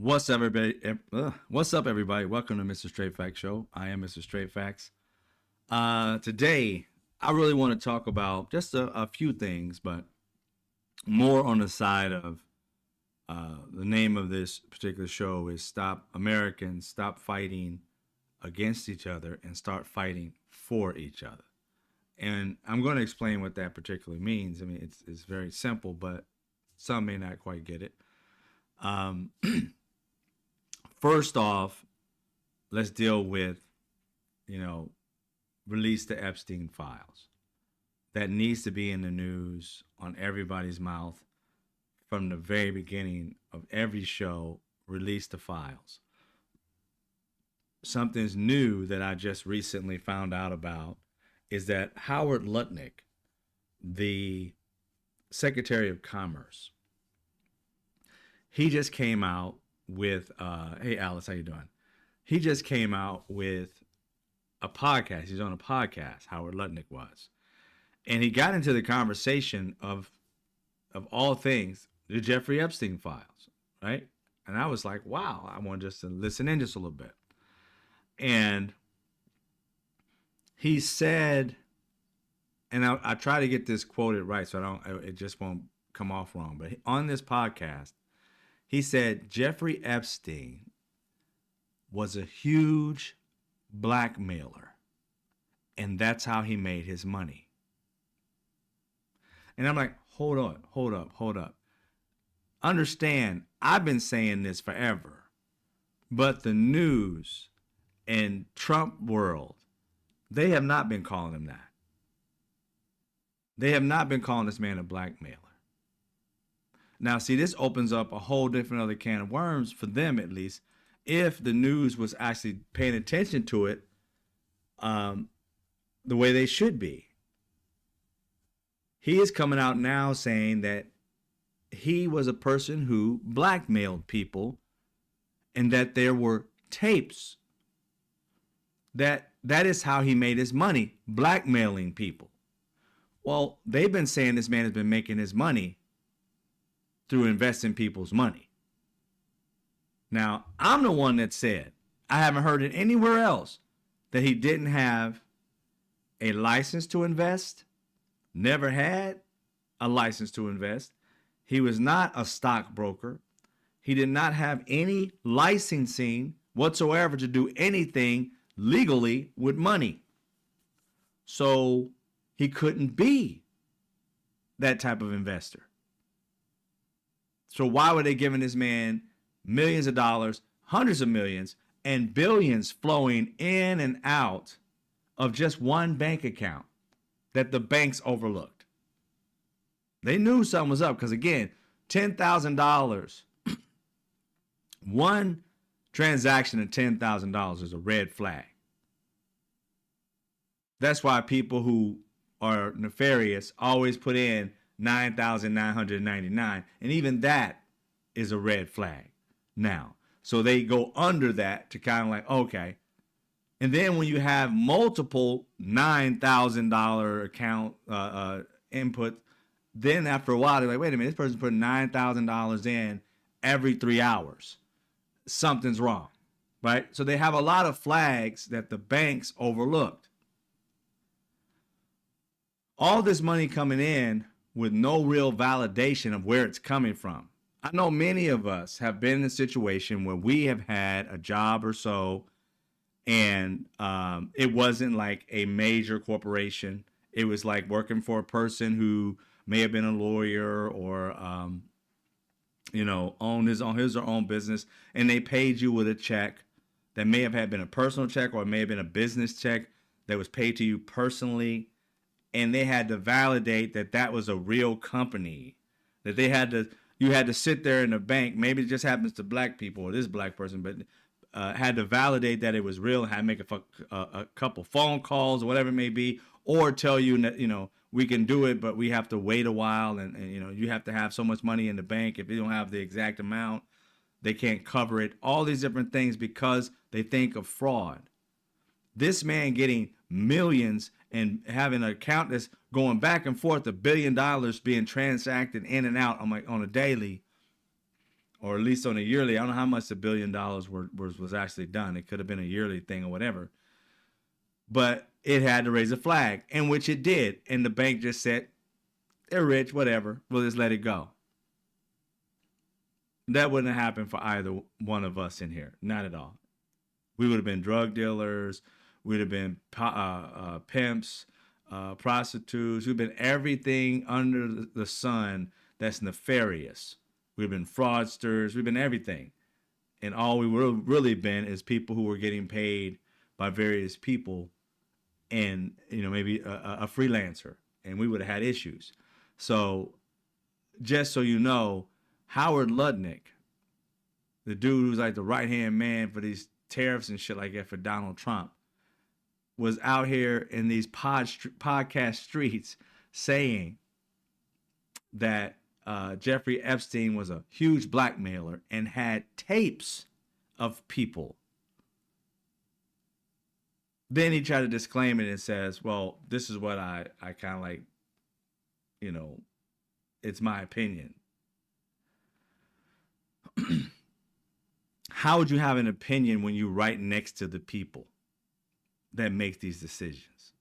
What's up, everybody? What's up, everybody? Welcome to Mr. Straight Facts Show. I am Mr. Straight Facts. Today, I really want to talk about just a few things, but more on the side of the name of this particular show is "Stop Americans Stop Fighting Against Each Other and Start Fighting for Each Other." And I'm going to explain what that particularly means. I mean, it's very simple, but some may not quite get it. Um, First off, let's deal with, you know, release the Epstein files. That needs to be in the news on everybody's mouth from the very beginning of every show. Release the files. Something's new that I just recently found out about is that Howard Lutnick, the Secretary of Commerce, he just came out with hey Alice, how you doing? He just came out with a podcast. He's on a podcast, Howard Lutnick was. And he got into the conversation of all things, the Jeffrey Epstein files, right? And I was like, wow, I want just to listen in just a little bit. And he said, and I try to get this quoted right so it just won't come off wrong. But on this podcast, he said Jeffrey Epstein was a huge blackmailer, and that's how he made his money. And I'm like, hold up. Understand, I've been saying this forever, but the news and Trump world, they have not been calling him that. They have not been calling this man a blackmailer. Now, see, this opens up a whole different other can of worms for them, at least, if the news was actually paying attention to it the way they should be. He is coming out now saying that he was a person who blackmailed people and that there were tapes. That is how he made his money, blackmailing people. Well, they've been saying this man has been making his money through investing people's money. Now, I'm the one that said, I haven't heard it anywhere else, that he didn't have a license to invest, never had a license to invest. He was not a stockbroker. He did not have any licensing whatsoever to do anything legally with money. So he couldn't be that type of investor. So why were they giving this man millions of dollars, hundreds of millions, and billions flowing in and out of just one bank account that the banks overlooked? They knew something was up because, again, $10,000, one transaction of $10,000 is a red flag. That's why people who are nefarious always put in 9,999, and even that is a red flag now. So they go under that to kind of like, okay. And then when you have multiple $9,000 account input, then after a while they're like, wait a minute, this person's putting $9,000 in every 3 hours. Something's wrong, right? So they have a lot of flags that the banks overlooked. All this money coming in with no real validation of where it's coming from. I know many of us have been in a situation where we have had a job or so, and it wasn't like a major corporation. It was like working for a person who may have been a lawyer or, owned his or own business, and they paid you with a check that may have been a personal check or it may have been a business check that was paid to you personally. And they had to validate that that was a real company, that you had to sit there in the bank. Maybe it just happens to black people or this black person, but had to validate that it was real, had to make a couple phone calls or whatever it may be, or tell you that, we can do it, but we have to wait a while. And you have to have so much money in the bank. If you don't have the exact amount, they can't cover it. All these different things because they think of fraud. This man getting millions and having an account that's going back and forth, $1 billion being transacted in and out on a daily, or at least on a yearly. I don't know how much the $1 billion was actually done. It could have been a yearly thing or whatever. But it had to raise a flag, in which it did. And the bank just said, they're rich, whatever. We'll just let it go. That wouldn't have happened for either one of us in here. Not at all. We would have been drug dealers. We'd have been pimps, prostitutes. We've been everything under the sun that's nefarious. We've been fraudsters. We've been everything. And all we would really been is people who were getting paid by various people, and maybe a freelancer, and we would have had issues. So just so you know, Howard Lutnick, the dude who's like the right hand man for these tariffs and shit like that for Donald Trump, was out here in these podcast streets saying that Jeffrey Epstein was a huge blackmailer and had tapes of people. Then he tried to disclaim it and says, well, this is what I kind of like, it's my opinion. How would you have an opinion when you're right next to the people that make these decisions?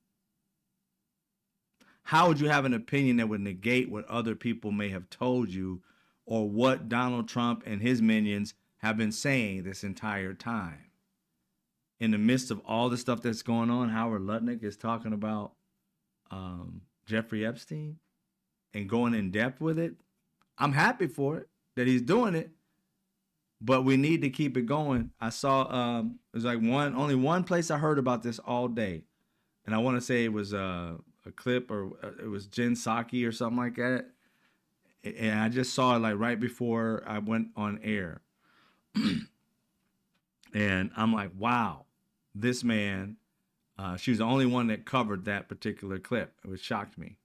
How would you have an opinion that would negate what other people may have told you, or what Donald Trump and his minions have been saying this entire time? In the midst of all the stuff that's going on, Howard Lutnick is talking about Jeffrey Epstein and going in depth with it. I'm happy for it that he's doing it, but we need to keep it going. I saw it was like only one place I heard about this all day, and I want to say it was a clip, or it was Jen Psaki or something like that, and I just saw it like right before I went on air, and I'm like, wow, this man. She was the only one that covered that particular clip. It shocked me.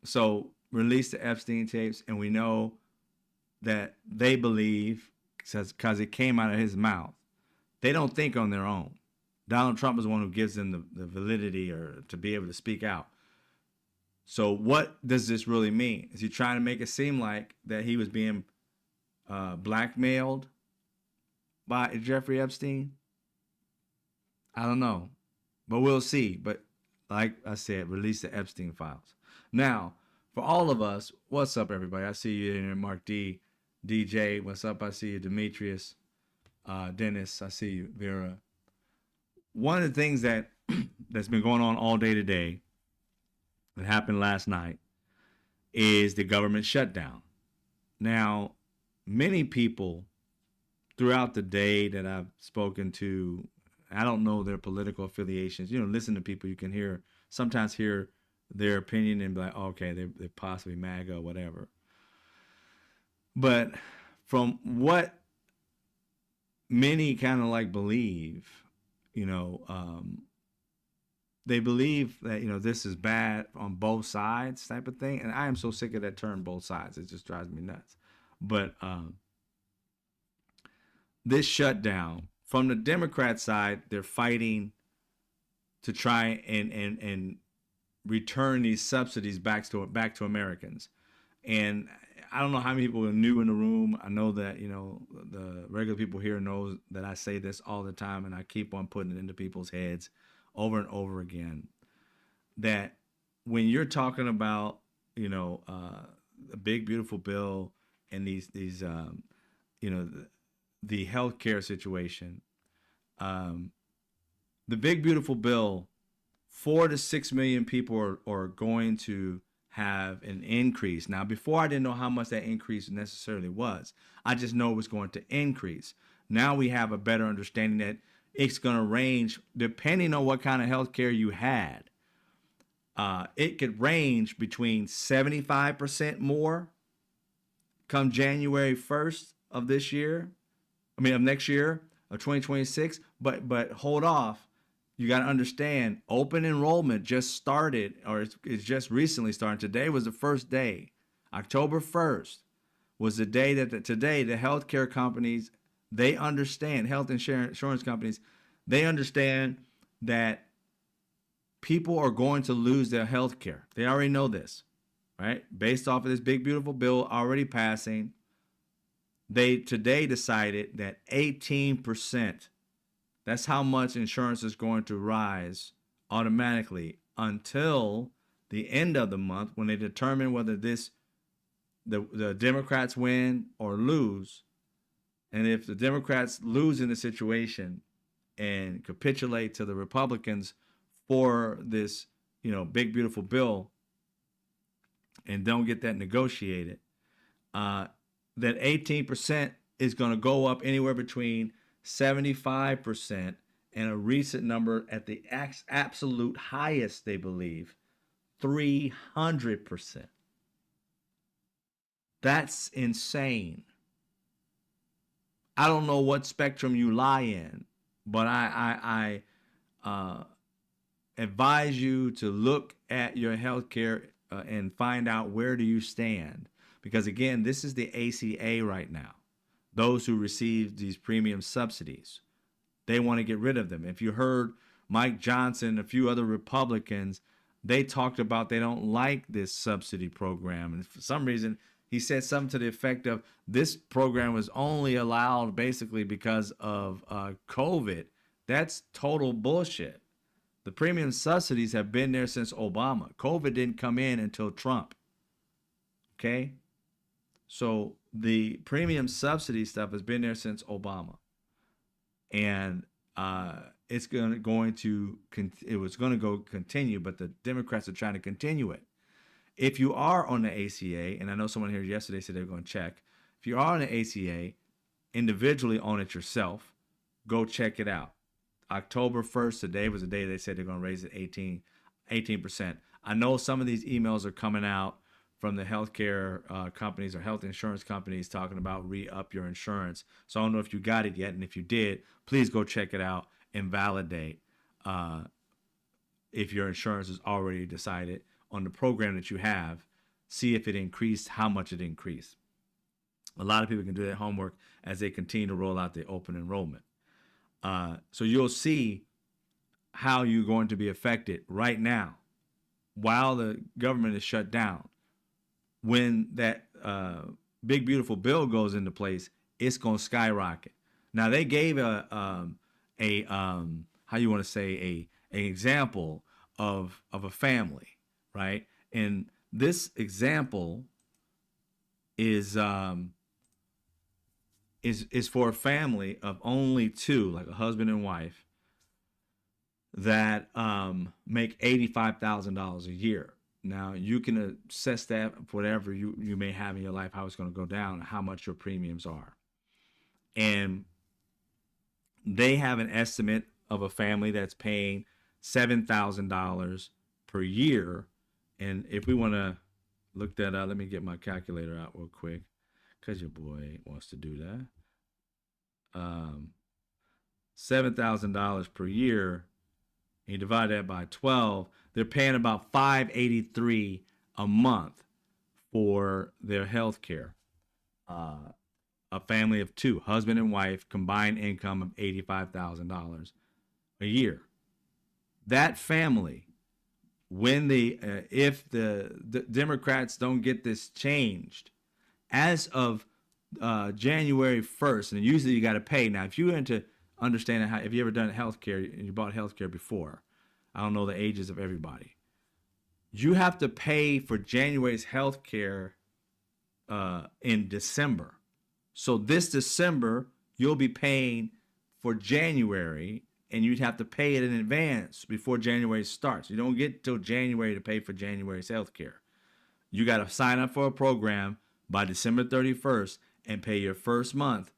So release the Epstein tapes, and we know that they believe, because it came out of his mouth, they don't think on their own. Donald Trump is the one who gives them the validity or to be able to speak out. So what does this really mean? Is he trying to make it seem like that he was being blackmailed by Jeffrey Epstein? I don't know, but we'll see. But like I said, release the Epstein files. Now, for all of us, what's up, everybody? I see you in there, Mark D. DJ, what's up? I see you, Demetrius. Dennis, I see you, Vera. One of the things that's been going on all day today, that happened last night, is the government shutdown. Now, many people throughout the day that I've spoken to, I don't know their political affiliations. Listen to people, you can sometimes hear their opinion and be like, oh, okay, they're possibly MAGA or whatever. But from what many kind of like believe, they believe that, this is bad on both sides type of thing. And I am so sick of that term, both sides. It just drives me nuts. But this shutdown, from the Democrat side, they're fighting to try and return these subsidies back to Americans. And I don't know how many people are new in the room. I know that, the regular people here know that I say this all the time, and I keep on putting it into people's heads over and over again, that when you're talking about, a big, beautiful bill and these the healthcare situation, the big, beautiful bill, 4 to 6 million people are going to have an increase. Now, before I didn't know how much that increase necessarily was. I just know it was going to increase. Now we have a better understanding that it's going to range depending on what kind of health care you had. It could range between 75% more come January 1st of this year. Of next year, of 2026. But hold off. You got to understand, open enrollment just started, or it's just recently started. Today was the first day. October 1st was the day that today the healthcare companies, they understand, health insurance companies, they understand that people are going to lose their health care. They already know this. right? Based off of this big, beautiful bill already passing, they today decided that 18%, that's how much insurance is going to rise automatically until the end of the month when they determine whether the Democrats win or lose. And if the Democrats lose in the situation and capitulate to the Republicans for this, big beautiful bill and don't get that negotiated, that 18% is going to go up anywhere between 75% and a recent number at the absolute highest, they believe, 300%. That's insane. I don't know what spectrum you lie in, but I advise you to look at your healthcare and find out where do you stand. Because again, this is the ACA right now. Those who receive these premium subsidies, they want to get rid of them. If you heard Mike Johnson, a few other Republicans, they talked about they don't like this subsidy program. And for some reason, he said something to the effect of this program was only allowed basically because of COVID. That's total bullshit. The premium subsidies have been there since Obama. COVID didn't come in until Trump. Okay? So the premium subsidy stuff has been there since Obama. And it was going to go continue, but the Democrats are trying to continue it. If you are on the ACA, and I know someone here yesterday said they're going to check. If you are on the ACA, individually on it yourself, go check it out. October 1st, today was the day they said they're going to raise it 18%. I know some of these emails are coming out from the healthcare companies or health insurance companies talking about re-up your insurance. So I don't know if you got it yet, and if you did, please go check it out and validate if your insurance is already decided on the program that you have. See if it increased, how much it increased. A lot of people can do that homework as they continue to roll out the open enrollment. So you'll see how you're going to be affected right now while the government is shut down. When that big beautiful bill goes into place, it's going to skyrocket. Now they gave an example of a family, right? And this example is for a family of only two, like a husband and wife, that make $85,000 a year. Now you can assess that whatever you may have in your life, how it's going to go down, how much your premiums are. And they have an estimate of a family that's paying $7,000 per year. And if we want to look that up, let me get my calculator out real quick, because your boy wants to do that. $7,000 per year, and you divide that by 12, they're paying about $583 a month for their health care. A family of two, husband and wife, combined income of $85,000 a year. That family, when if the Democrats don't get this changed, as of January 1st, and usually you got to pay. Now, if you're into understanding if you ever done healthcare and you bought healthcare before, I don't know the ages of everybody. You have to pay for January's healthcare in December. So this December, you'll be paying for January, and you'd have to pay it in advance before January starts. You don't get till January to pay for January's healthcare. You got to sign up for a program by December 31st and pay your first month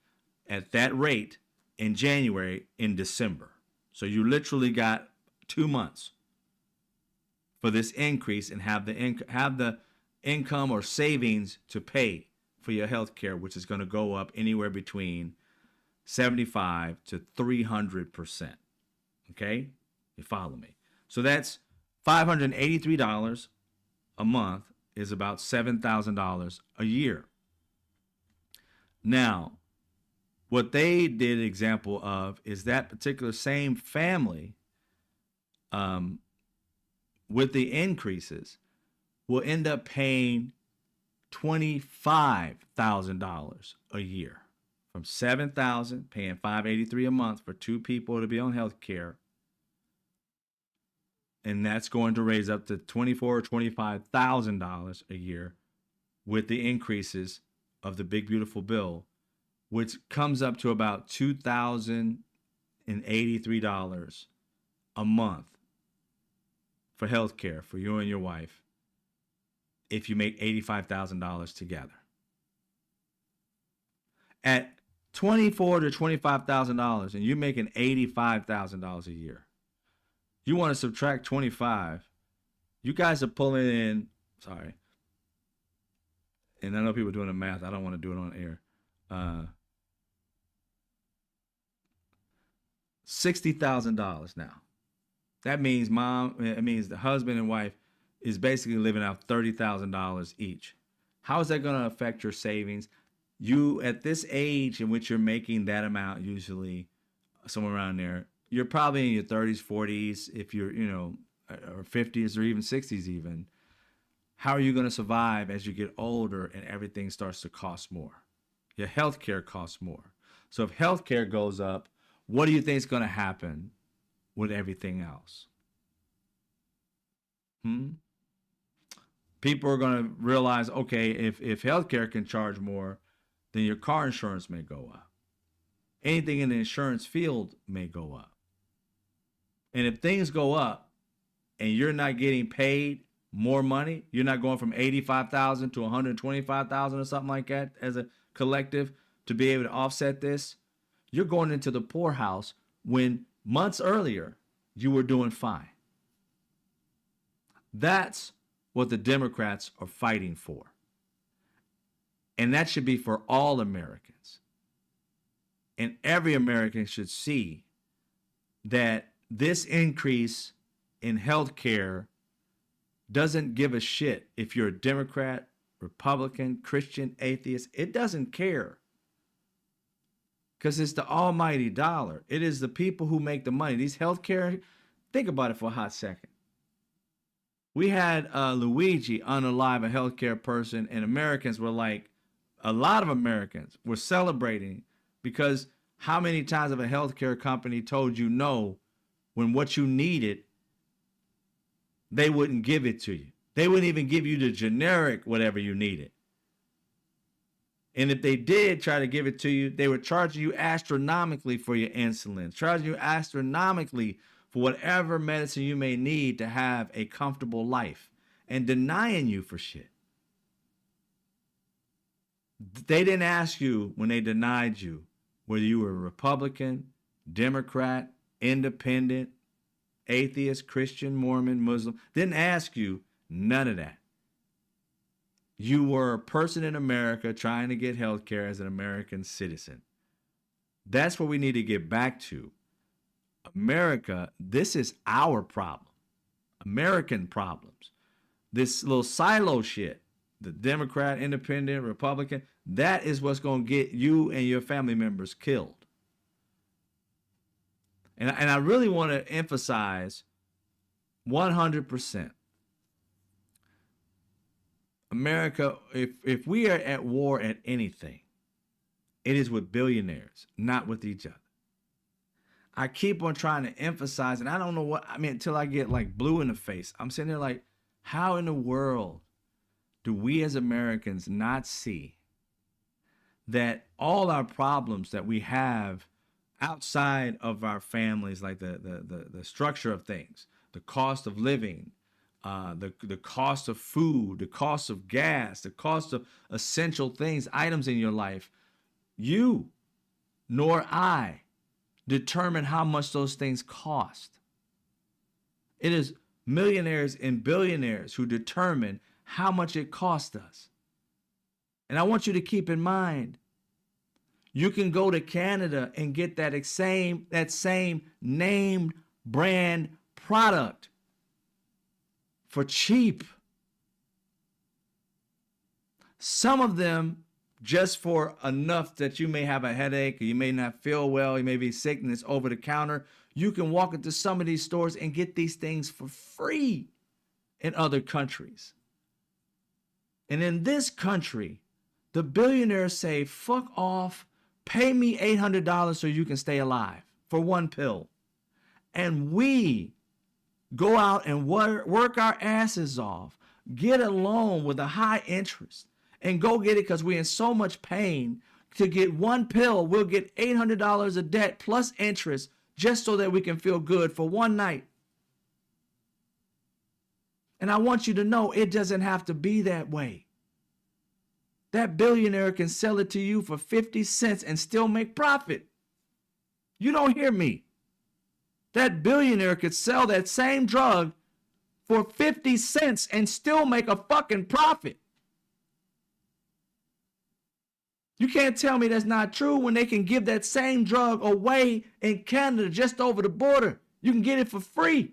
at that rate in January in December. So you literally got 2 months for this increase and have the income or savings to pay for your health care, which is going to go up anywhere between 75 to 300%. Okay? You follow me? So that's $583 a month is about $7,000 a year. Now, what they did an example of is that particular same family with the increases will end up paying $25,000 a year. From $7,000, paying $583 a month for two people to be on health care. And that's going to raise up to $24,000 or $25,000 a year with the increases of the big beautiful bill, which comes up to about $2,083 a month for health care for you and your wife if you make $85,000 together. At $24,000 to $25,000 and you're making $85,000 a year, you want to subtract 25. You guys are pulling in, sorry, and I know people are doing the math. I don't want to do it on air. $60,000 now. That means the husband and wife is basically living out $30,000 each. How is that going to affect your savings? You, at this age in which you're making that amount, usually somewhere around there, you're probably in your 30s, 40s, if you're, or 50s or even 60s even. How are you going to survive as you get older and everything starts to cost more? Your health care costs more. So if health care goes up, what do you think is going to happen with everything else? People are going to realize, okay, if healthcare can charge more, then your car insurance may go up. Anything in the insurance field may go up. And if things go up and you're not getting paid more money, you're not going from $85,000 to $125,000 or something like that as a collective to be able to offset this, you're going into the poorhouse when months earlier you were doing fine. That's what the Democrats are fighting for. And that should be for all Americans. And every American should see that this increase in health care doesn't give a shit if you're a Democrat, Republican, Christian, atheist. It doesn't care. Because it's the almighty dollar. It is the people who make the money. These healthcare, think about it for a hot second. We had Luigi unalive a healthcare person, and Americans were like, a lot of Americans were celebrating because how many times have a healthcare company told you no when what you needed, they wouldn't give it to you. They wouldn't even give you the generic whatever you needed. And if they did try to give it to you, they were charging you astronomically for your insulin, charging you astronomically for whatever medicine you may need to have a comfortable life, and denying you for shit. They didn't ask you when they denied you whether you were Republican, Democrat, Independent, atheist, Christian, Mormon, Muslim. Didn't ask you none of that. You were a person in America trying to get health care as an American citizen. That's what we need to get back to. America, this is our problem. American problems. This little silo shit, the Democrat, Independent, Republican, that is what's going to get you and your family members killed. And I really want to emphasize 100%. America, if we are at war at anything, it is with billionaires, not with each other. I keep on trying to emphasize, and I don't know what, until I get like blue in the face. I'm sitting there like, how in the world do we as Americans not see that all our problems that we have outside of our families, like the structure of things, the cost of living, the cost of food, the cost of gas, the cost of essential things, items in your life, you nor I determine how much those things cost. It is millionaires and billionaires who determine how much it costs us. And I want you to keep in mind, you can go to Canada and get that same named brand product for cheap. Some of them just for enough that you may have a headache, or you may not feel well, you may be sick, and it's over the counter. You can walk into some of these stores and get these things for free in other countries. And in this country, the billionaires say, fuck off, pay me $800 so you can stay alive for one pill. And we go out and work our asses off, get a loan with a high interest, and go get it because we're in so much pain. To get one pill, we'll get $800 of debt plus interest just so that we can feel good for one night. And I want you to know it doesn't have to be that way. That billionaire can sell it to you for 50 cents and still make profit. You don't hear me. That billionaire could sell that same drug for 50 cents and still make a fucking profit. You can't tell me that's not true when they can give that same drug away in Canada just over the border. You can get it for free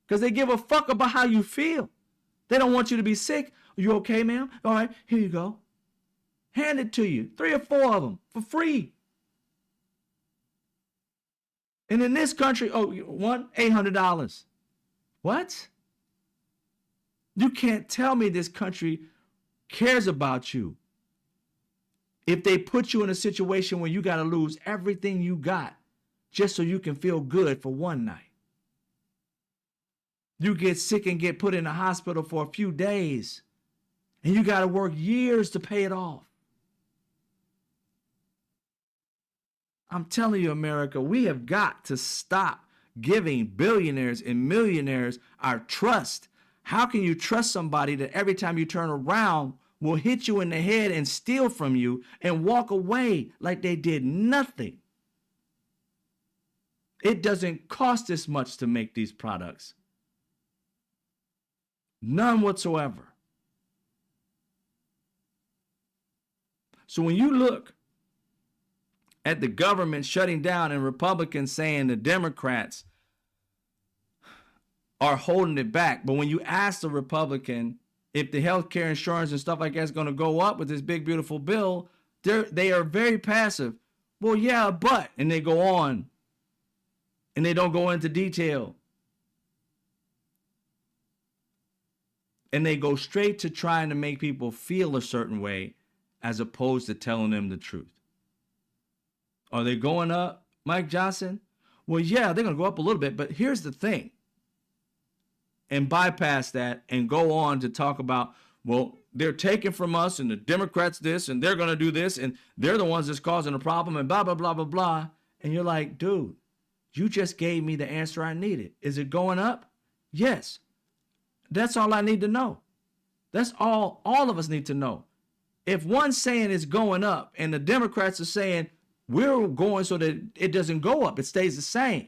because they give a fuck about how you feel. They don't want you to be sick. Are you okay, ma'am? All right, here you go. Hand it to you, 3 or 4 of them for free. And in this country, $800. What? You can't tell me this country cares about you if they put you in a situation where you got to lose everything you got just so you can feel good for one night. You get sick and get put in the hospital for a few days, and you got to work years to pay it off. I'm telling you, America, we have got to stop giving billionaires and millionaires our trust. How can you trust somebody that every time you turn around will hit you in the head and steal from you and walk away like they did nothing? It doesn't cost as much to make these products. None whatsoever. So when you look at the government shutting down and Republicans saying the Democrats are holding it back, but when you ask the Republican if the health care insurance and stuff like that is going to go up with this big, beautiful bill, they are very passive. Well, yeah, but, and they go on and they don't go into detail. And they go straight to trying to make people feel a certain way as opposed to telling them the truth. Are they going up, Mike Johnson? Well, yeah, they're going to go up a little bit, but here's the thing. And bypass that and go on to talk about, well, they're taking from us and the Democrats this and they're going to do this and they're the ones that's causing the problem and blah, blah, blah, blah, blah. And you're like, dude, you just gave me the answer I needed. Is it going up? Yes. That's all I need to know. That's all of us need to know. If one's saying it's going up and the Democrats are saying we're going so that it doesn't go up, it stays the same.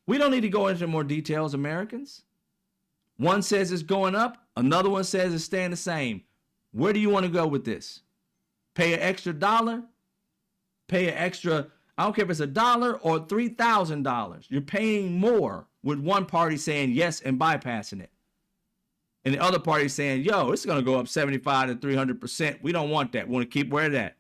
We don't need to go into more details, Americans. One says it's going up, another one says it's staying the same. Where do you want to go with this? Pay an extra $1? Pay an extra, I don't care if it's $1 or $3,000. You're paying more with one party saying yes and bypassing it. And the other party saying, yo, it's going to go up 75 to 300%. We don't want that. We want to keep where that.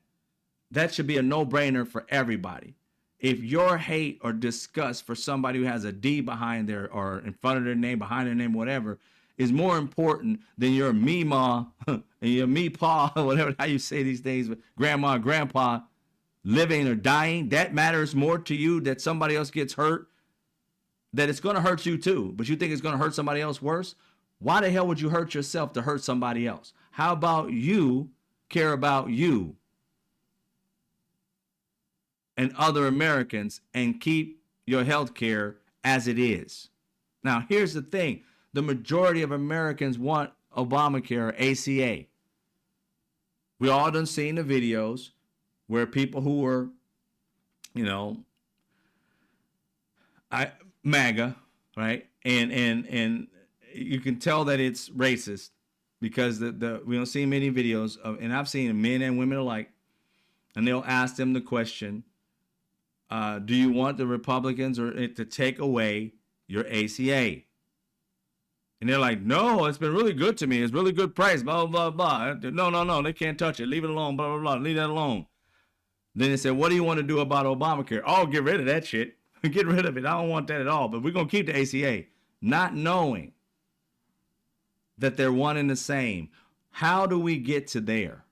That should be a no-brainer for everybody. If your hate or disgust for somebody who has a D behind their or in front of their name, behind their name, whatever, is more important than your me-ma and your me-pa, whatever how you say these days, but grandma and grandpa living or dying, that matters more to you that somebody else gets hurt, that it's going to hurt you too, but you think it's going to hurt somebody else worse? Why the hell would you hurt yourself to hurt somebody else? How about you care about you and other Americans and keep your health care as it is? Now, here's the thing. The majority of Americans want Obamacare or ACA. We all done seen the videos where people who were, MAGA, right? And you can tell that it's racist because we don't see many videos of, and I've seen men and women alike, and they'll ask them the question, do you want the Republicans to take away your ACA? And they're like, no, it's been really good to me. It's really good price, blah, blah, blah. No, they can't touch it. Leave it alone, blah, blah, blah. Leave that alone. Then they said, what do you want to do about Obamacare? Oh, get rid of that shit. Get rid of it. I don't want that at all. But we're going to keep the ACA. Not knowing that they're one and the same. How do we get to there?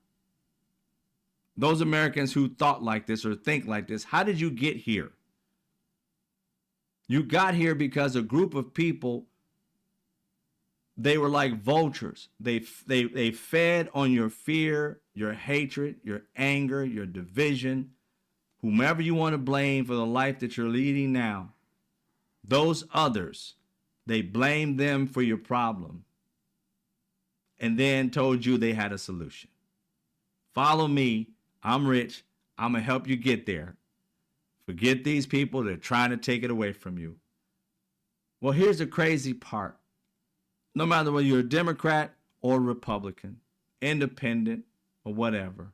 Those Americans who thought like this or think like this, how did you get here? You got here because a group of people, they were like vultures. They fed on your fear, your hatred, your anger, your division, whomever you want to blame for the life that you're leading now. Those others, they blamed them for your problem and then told you they had a solution. Follow me. I'm rich. I'm going to help you get there. Forget these people. They're trying to take it away from you. Well, here's the crazy part. No matter whether you're a Democrat or Republican, independent or whatever,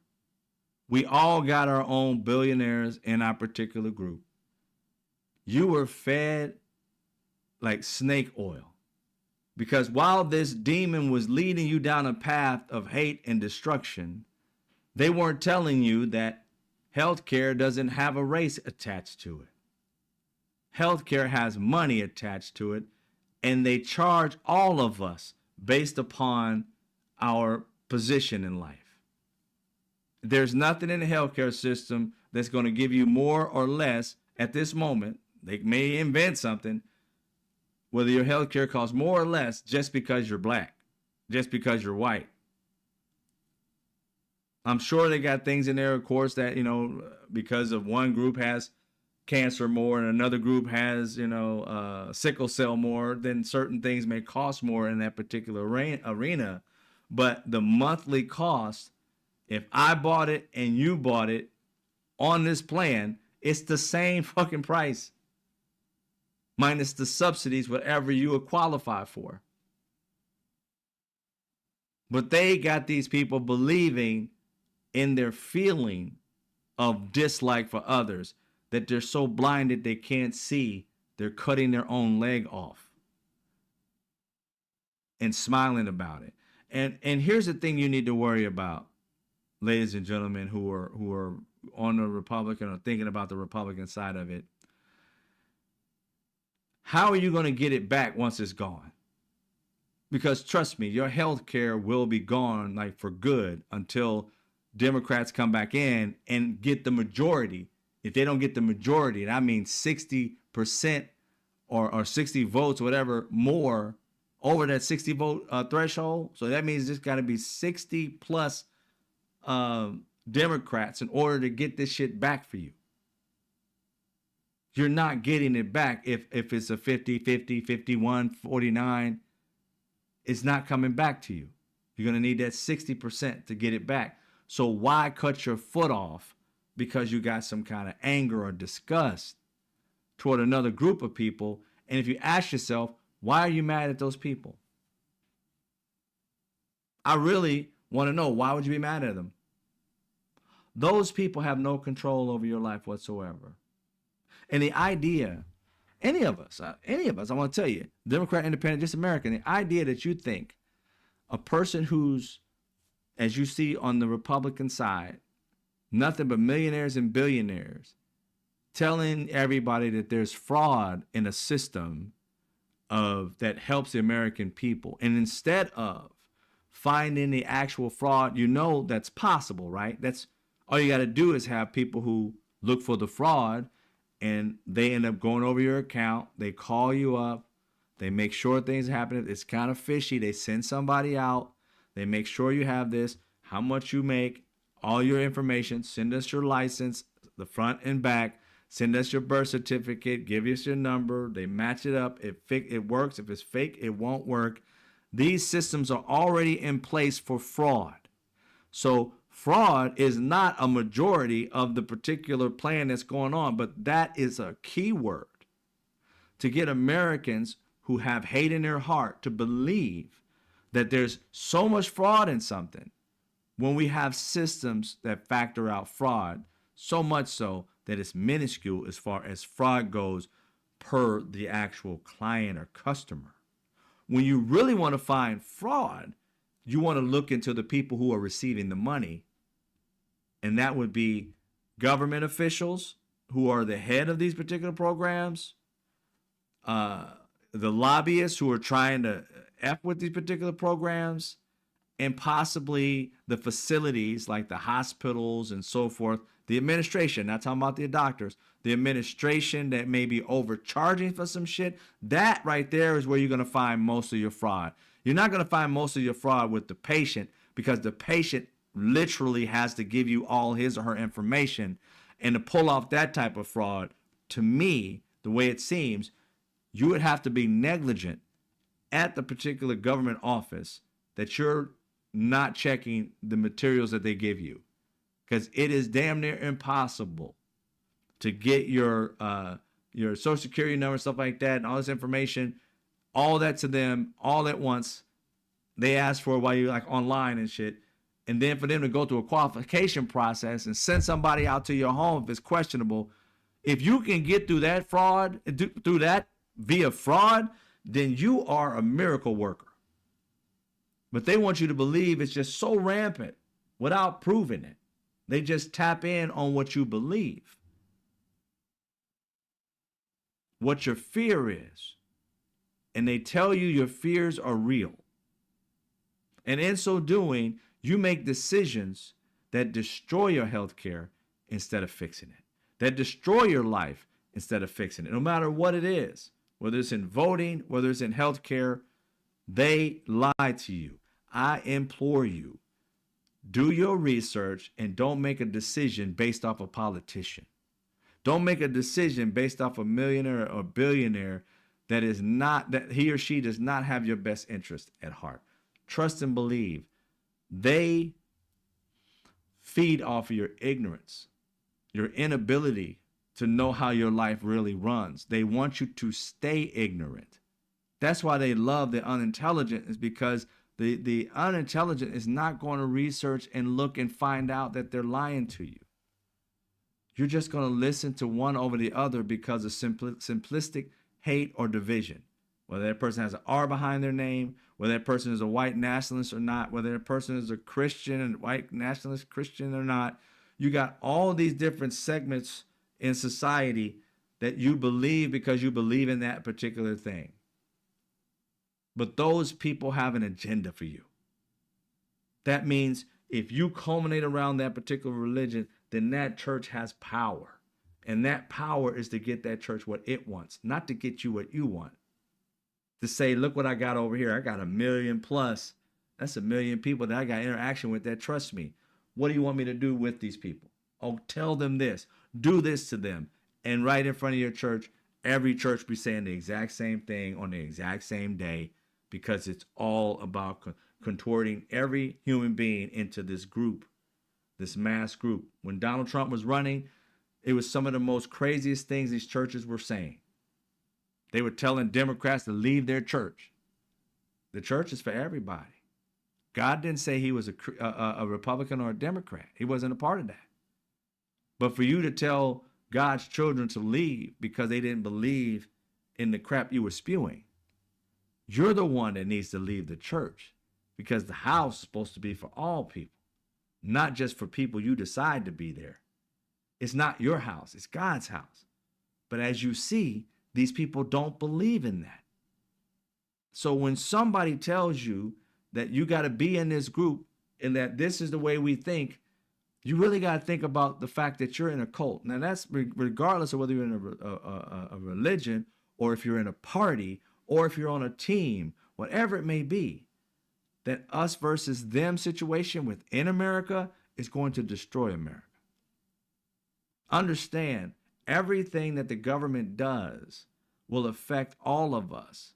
we all got our own billionaires in our particular group. You were fed like snake oil. Because while this demon was leading you down a path of hate and destruction, they weren't telling you that healthcare doesn't have a race attached to it. Healthcare has money attached to it, and they charge all of us based upon our position in life. There's nothing in the healthcare system that's going to give you more or less at this moment. They may invent something, whether your healthcare costs more or less just because you're black, just because you're white. I'm sure they got things in there, of course, that, because of one group has cancer more and another group has, sickle cell more, then certain things may cost more in that particular arena. But the monthly cost, if I bought it and you bought it on this plan, it's the same fucking price, minus the subsidies, whatever you would qualify for. But they got these people believing in their feeling of dislike for others that they're so blinded they can't see they're cutting their own leg off and smiling about it. And here's the thing you need to worry about, ladies and gentlemen who are on the Republican or thinking about the Republican side of it. How are you going to get it back once it's gone? Because trust me, your health care will be gone like for good until Democrats come back in and get the majority. If they don't get the majority, that means 60% or 60 votes, whatever, more over that 60 vote threshold. So that means there's got to be 60 plus Democrats in order to get this shit back for you. You're not getting it back if it's a 50, 50, 51, 49. It's not coming back to you. You're going to need that 60% to get it back. So why cut your foot off because you got some kind of anger or disgust toward another group of people? And if you ask yourself, why are you mad at those people? I really want to know, why would you be mad at them? Those people have no control over your life whatsoever. And the idea, any of us, I want to tell you, Democrat, Independent, just American, the idea that you think a person who's, as you see on the Republican side, nothing but millionaires and billionaires, telling everybody that there's fraud in a system that helps the American people. And instead of finding the actual fraud, that's possible, right? That's all you got to do is have people who look for the fraud, and they end up going over your account. They call you up. They make sure things happen. It's kind of fishy. They send somebody out. They make sure you have this, how much you make, all your information. Send us your license, the front and back. Send us your birth certificate. Give us your number. They match it up. It works. If it's fake, it won't work. These systems are already in place for fraud. So fraud is not a majority of the particular plan that's going on, but that is a key word to get Americans who have hate in their heart to believe that there's so much fraud in something when we have systems that factor out fraud, so much so that it's minuscule as far as fraud goes per the actual client or customer. When you really want to find fraud, you want to look into the people who are receiving the money. And that would be government officials who are the head of these particular programs, the lobbyists who are trying to F with these particular programs, and possibly the facilities like the hospitals and so forth, the administration, not talking about the doctors, the administration that may be overcharging for some shit, that right there is where you're going to find most of your fraud. You're not going to find most of your fraud with the patient, because the patient literally has to give you all his or her information. And to pull off that type of fraud, to me, the way it seems, you would have to be negligent at the particular government office that you're not checking the materials that they give you, because it is damn near impossible to get your social security number, stuff like that, and all this information, all that to them all at once. They ask for it while you're like online and shit, and then for them to go through a qualification process and send somebody out to your home if it's questionable. If you can get through that fraud, through that via fraud, then you are a miracle worker. But they want you to believe it's just so rampant without proving it. They just tap in on what you believe, what your fear is. And they tell you your fears are real. And in so doing, you make decisions that destroy your health care instead of fixing it, that destroy your life instead of fixing it, no matter what it is, whether it's in voting, whether it's in health care. They lie to you. I implore you, do your research and don't make a decision based off a politician. Don't make a decision based off a millionaire or billionaire that is not, that he or she does not have your best interest at heart. Trust and believe. They feed off of your ignorance, your inability to know how your life really runs. They want you to stay ignorant. That's why they love the unintelligent, is because the unintelligent is not going to research and look and find out that they're lying to you. You're just going to listen to one over the other because of simplistic hate or division. Whether that person has an R behind their name, whether that person is a white nationalist or not, whether that person is a Christian and white nationalist Christian or not. You got all these different segments in society that you believe because you believe in that particular thing. But those people have an agenda for you. That means if you culminate around that particular religion, then that church has power. And that power is to get that church what it wants, not to get you what you want. To say, look what I got over here. I got 1 million plus. That's 1 million people that I got interaction with that trust me. What do you want me to do with these people? Oh, tell them this. Do this to them. And right in front of your church, every church be saying the exact same thing on the exact same day, because it's all about contorting every human being into this group, this mass group. When Donald Trump was running, it was some of the most craziest things these churches were saying. They were telling Democrats to leave their church. The church is for everybody. God didn't say he was a Republican or a Democrat. He wasn't a part of that. But for you to tell God's children to leave because they didn't believe in the crap you were spewing, you're the one that needs to leave the church, because the house is supposed to be for all people, not just for people you decide to be there. It's not your house, it's God's house. But as you see, these people don't believe in that. So when somebody tells you that you got to be in this group and that this is the way we think, you really got to think about the fact that you're in a cult. Now, that's regardless of whether you're in a religion, or if you're in a party, or if you're on a team, whatever it may be. That us versus them situation within America is going to destroy America. Understand, everything that the government does will affect all of us.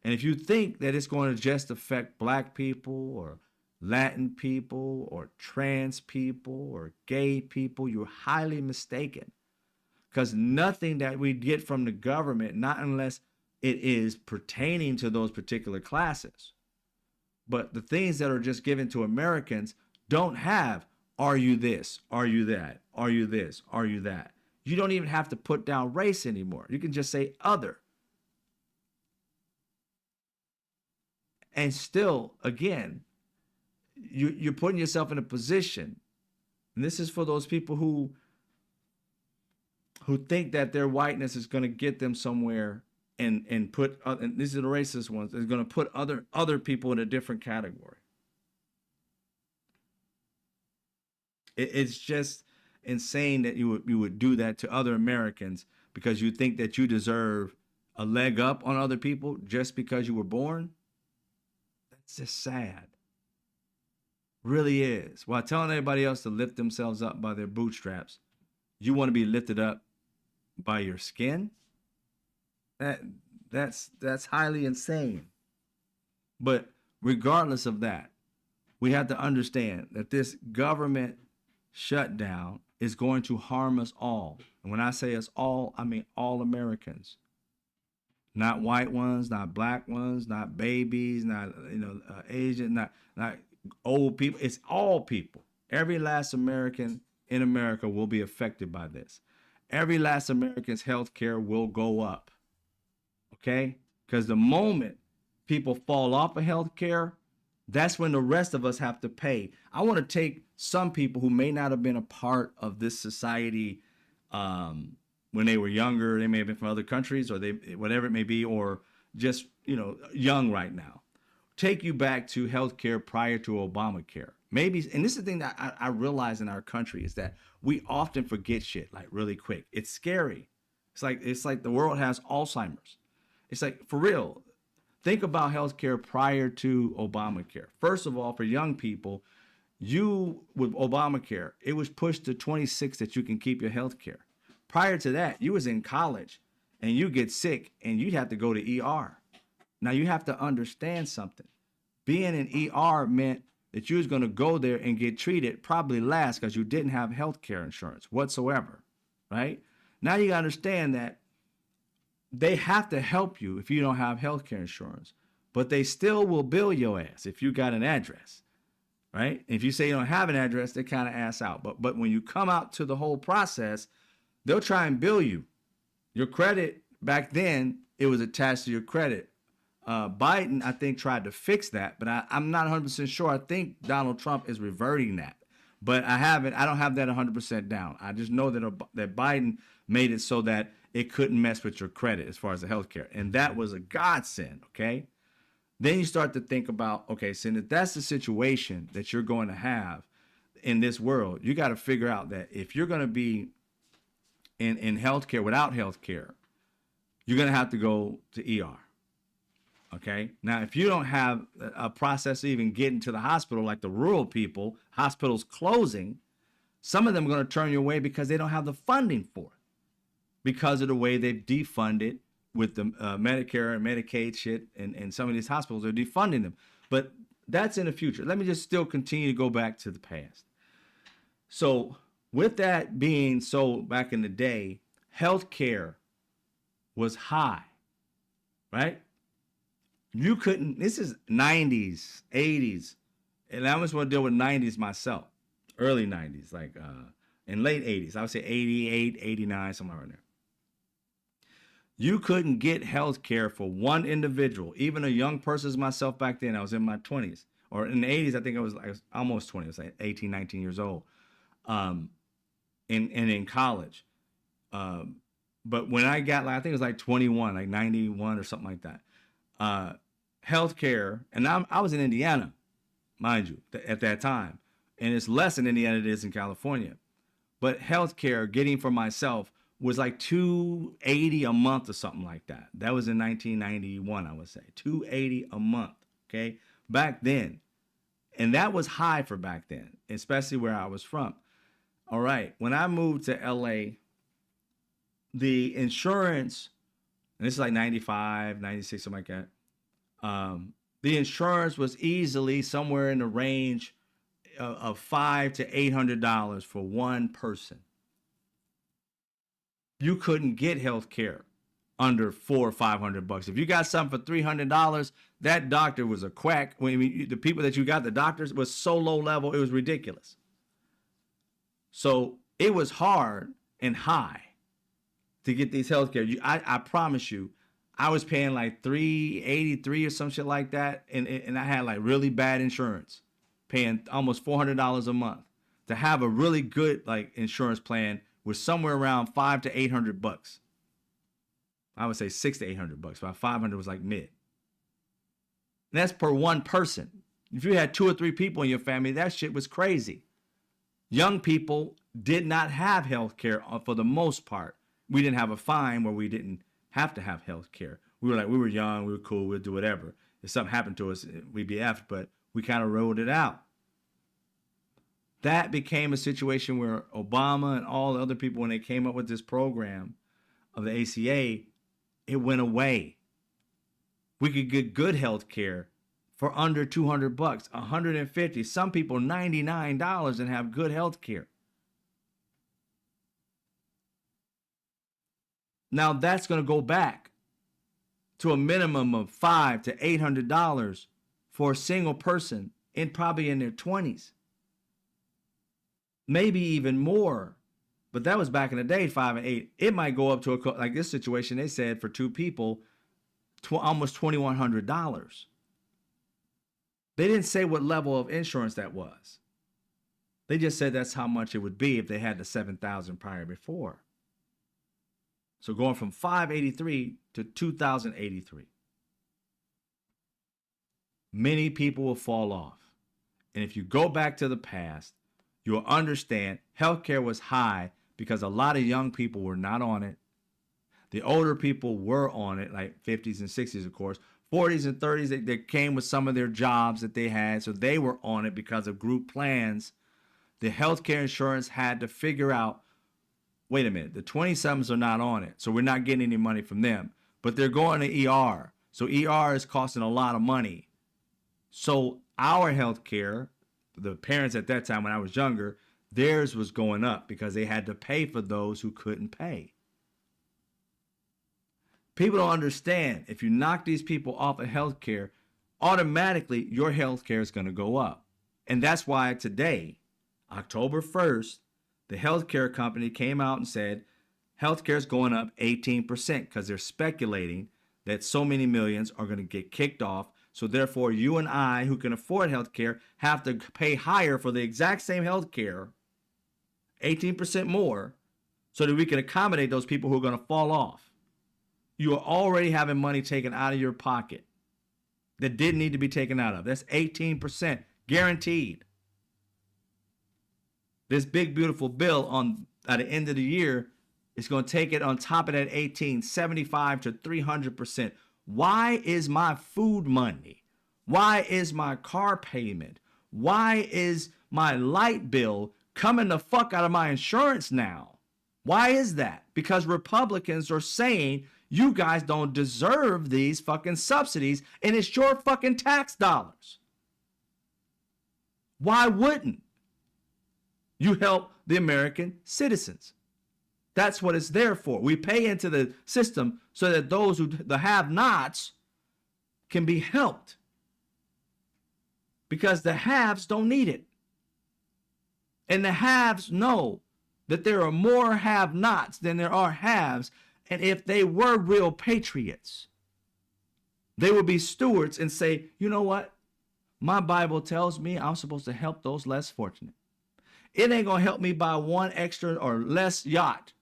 And if you think that it's going to just affect black people or Latin people or trans people or gay people, you're highly mistaken. Because nothing that we get from the government, not unless it is pertaining to those particular classes, but the things that are just given to Americans don't have, are you this, are you that, are you this, are you that. You don't even have to put down race anymore. You can just say other. And still, again, you're putting yourself in a position, and this is for those people who think that their whiteness is going to get them somewhere and put and these are the racist ones. It's going to put other people in a different category. It's just insane that you would do that to other Americans because you think that you deserve a leg up on other people just because you were born. That's just sad. Really is. While telling everybody else to lift themselves up by their bootstraps, you want to be lifted up by your skin? That that's highly insane. But regardless of that, we have to understand that this government shutdown is going to harm us all. And when I say us all, I mean all Americans. Not white ones, not black ones, not babies, not Asian, not old people. It's all people. Every last American in America will be affected by this. Every last American's health care will go up. Okay? Because the moment people fall off of health care, that's when the rest of us have to pay. I want to take some people who may not have been a part of this society when they were younger. They may have been from other countries, or they whatever it may be, or just young right now. Take you back to healthcare prior to Obamacare. Maybe, and this is the thing that I realize in our country is that we often forget shit like really quick. It's scary. It's like the world has Alzheimer's. It's like, for real. Think about healthcare prior to Obamacare. First of all, for young people, you with Obamacare, it was pushed to 26 that you can keep your healthcare. Prior to that, you was in college and you get sick and you'd have to go to ER. Now you have to understand something. Being in ER meant that you was going to go there and get treated probably last because you didn't have healthcare insurance whatsoever, right? Now you got to understand that they have to help you if you don't have healthcare insurance, but they still will bill your ass if you got an address, right? If you say you don't have an address, they kind of ass out. But when you come out to the whole process, they'll try and bill you. Your credit back then, it was attached to your credit. Biden, I think, tried to fix that, but I'm not 100% sure. I think Donald Trump is reverting that, but I don't have that 100% down. I just know that Biden made it so that it couldn't mess with your credit as far as the healthcare, and that was a godsend. Okay, then you start to think about, okay, so if that's the situation that you're going to have in this world, you got to figure out that if you're going to be in healthcare without healthcare, you're going to have to go to ER. Okay. Now, if you don't have a process to even getting to the hospital, like the rural people, hospitals closing, some of them are going to turn you away because they don't have the funding for it, because of the way they've defunded with the Medicare and Medicaid shit, and some of these hospitals are defunding them. But that's in the future. Let me just still continue to go back to the past. So with that being so, back in the day, healthcare was high, right? You couldn't, this is 90s, 80s, and I almost want to deal with 90s myself, early 90s, like in late 80s. I would say 88, 89, somewhere around there. You couldn't get health care for one individual, even a young person as myself back then. I was in my 20s, or in the 80s, I think I was almost 20. I was like 18, 19 years old, in college. But when I got, I think it was like 21, like 91 or something like that. Healthcare, and I was in Indiana, mind you, at that time, and it's less in Indiana than it is in California. But healthcare, getting for myself, was like $280 a month or something like that. That was in 1991, I would say, $280 a month. Okay, back then, and that was high for back then, especially where I was from. All right, when I moved to LA, the insurance, and this is like 95, 96, something like that. The insurance was easily somewhere in the range of $500 to $800 for one person. You couldn't get health care under $400 or $500. If you got something for $300, that doctor was a quack. I mean, the people that you got, the doctors, was so low level, it was ridiculous. So it was hard and high to get these healthcare. I promise you, I was paying like $383 or some shit like that, and I had like really bad insurance, paying almost $400 a month. To have a really good like insurance plan was somewhere around $500 to $800. I would say $600 to $800. About 500 was like mid. And that's per one person. If you had 2 or 3 people in your family, that shit was crazy. Young people did not have health care for the most part. We didn't have a fine where we didn't have to have health care. We were young, we were cool, we'd do whatever. If something happened to us, we'd be effed, but we kind of rolled it out. That became a situation where Obama and all the other people, when they came up with this program of the ACA, it went away. We could get good health care for under $200, $150, some people $99 and have good health care. Now that's going to go back to a minimum of $500 to $800 for a single person probably in their 20s. Maybe even more. But that was back in the day, 5 and 8. It might go up to like this situation. They said for 2 people, almost $2,100. They didn't say what level of insurance that was. They just said that's how much it would be if they had the 7,000 prior before. So going from 583 to 2,083. Many people will fall off. And if you go back to the past, you'll understand healthcare was high because a lot of young people were not on it. The older people were on it, like 50s and 60s, of course. 40s and 30s, they came with some of their jobs that they had, so they were on it because of group plans. The healthcare insurance had to figure out, wait a minute, the 20-somethings are not on it, so we're not getting any money from them. But they're going to ER, so ER is costing a lot of money. So our healthcare, the parents at that time when I was younger, theirs was going up because they had to pay for those who couldn't pay. People don't understand. If you knock these people off of healthcare, automatically your healthcare is going to go up. And that's why today, October 1st, the healthcare company came out and said healthcare is going up 18% because they're speculating that so many millions are going to get kicked off. So therefore, you and I, who can afford healthcare, have to pay higher for the exact same healthcare, 18% more, so that we can accommodate those people who are going to fall off. You are already having money taken out of your pocket that didn't need to be taken out of. That's 18% guaranteed. This big, beautiful bill at the end of the year is going to take it on top of that 18, 75 to 300%. Why is my food money? Why is my car payment? Why is my light bill coming the fuck out of my insurance now? Why is that? Because Republicans are saying you guys don't deserve these fucking subsidies and it's your fucking tax dollars. Why wouldn't you help the American citizens? That's what it's there for. We pay into the system so that those who the have-nots can be helped. Because the haves don't need it. And the haves know that there are more have-nots than there are haves. And if they were real patriots, they would be stewards and say, you know what? My Bible tells me I'm supposed to help those less fortunate. It ain't going to help me buy one extra or less yacht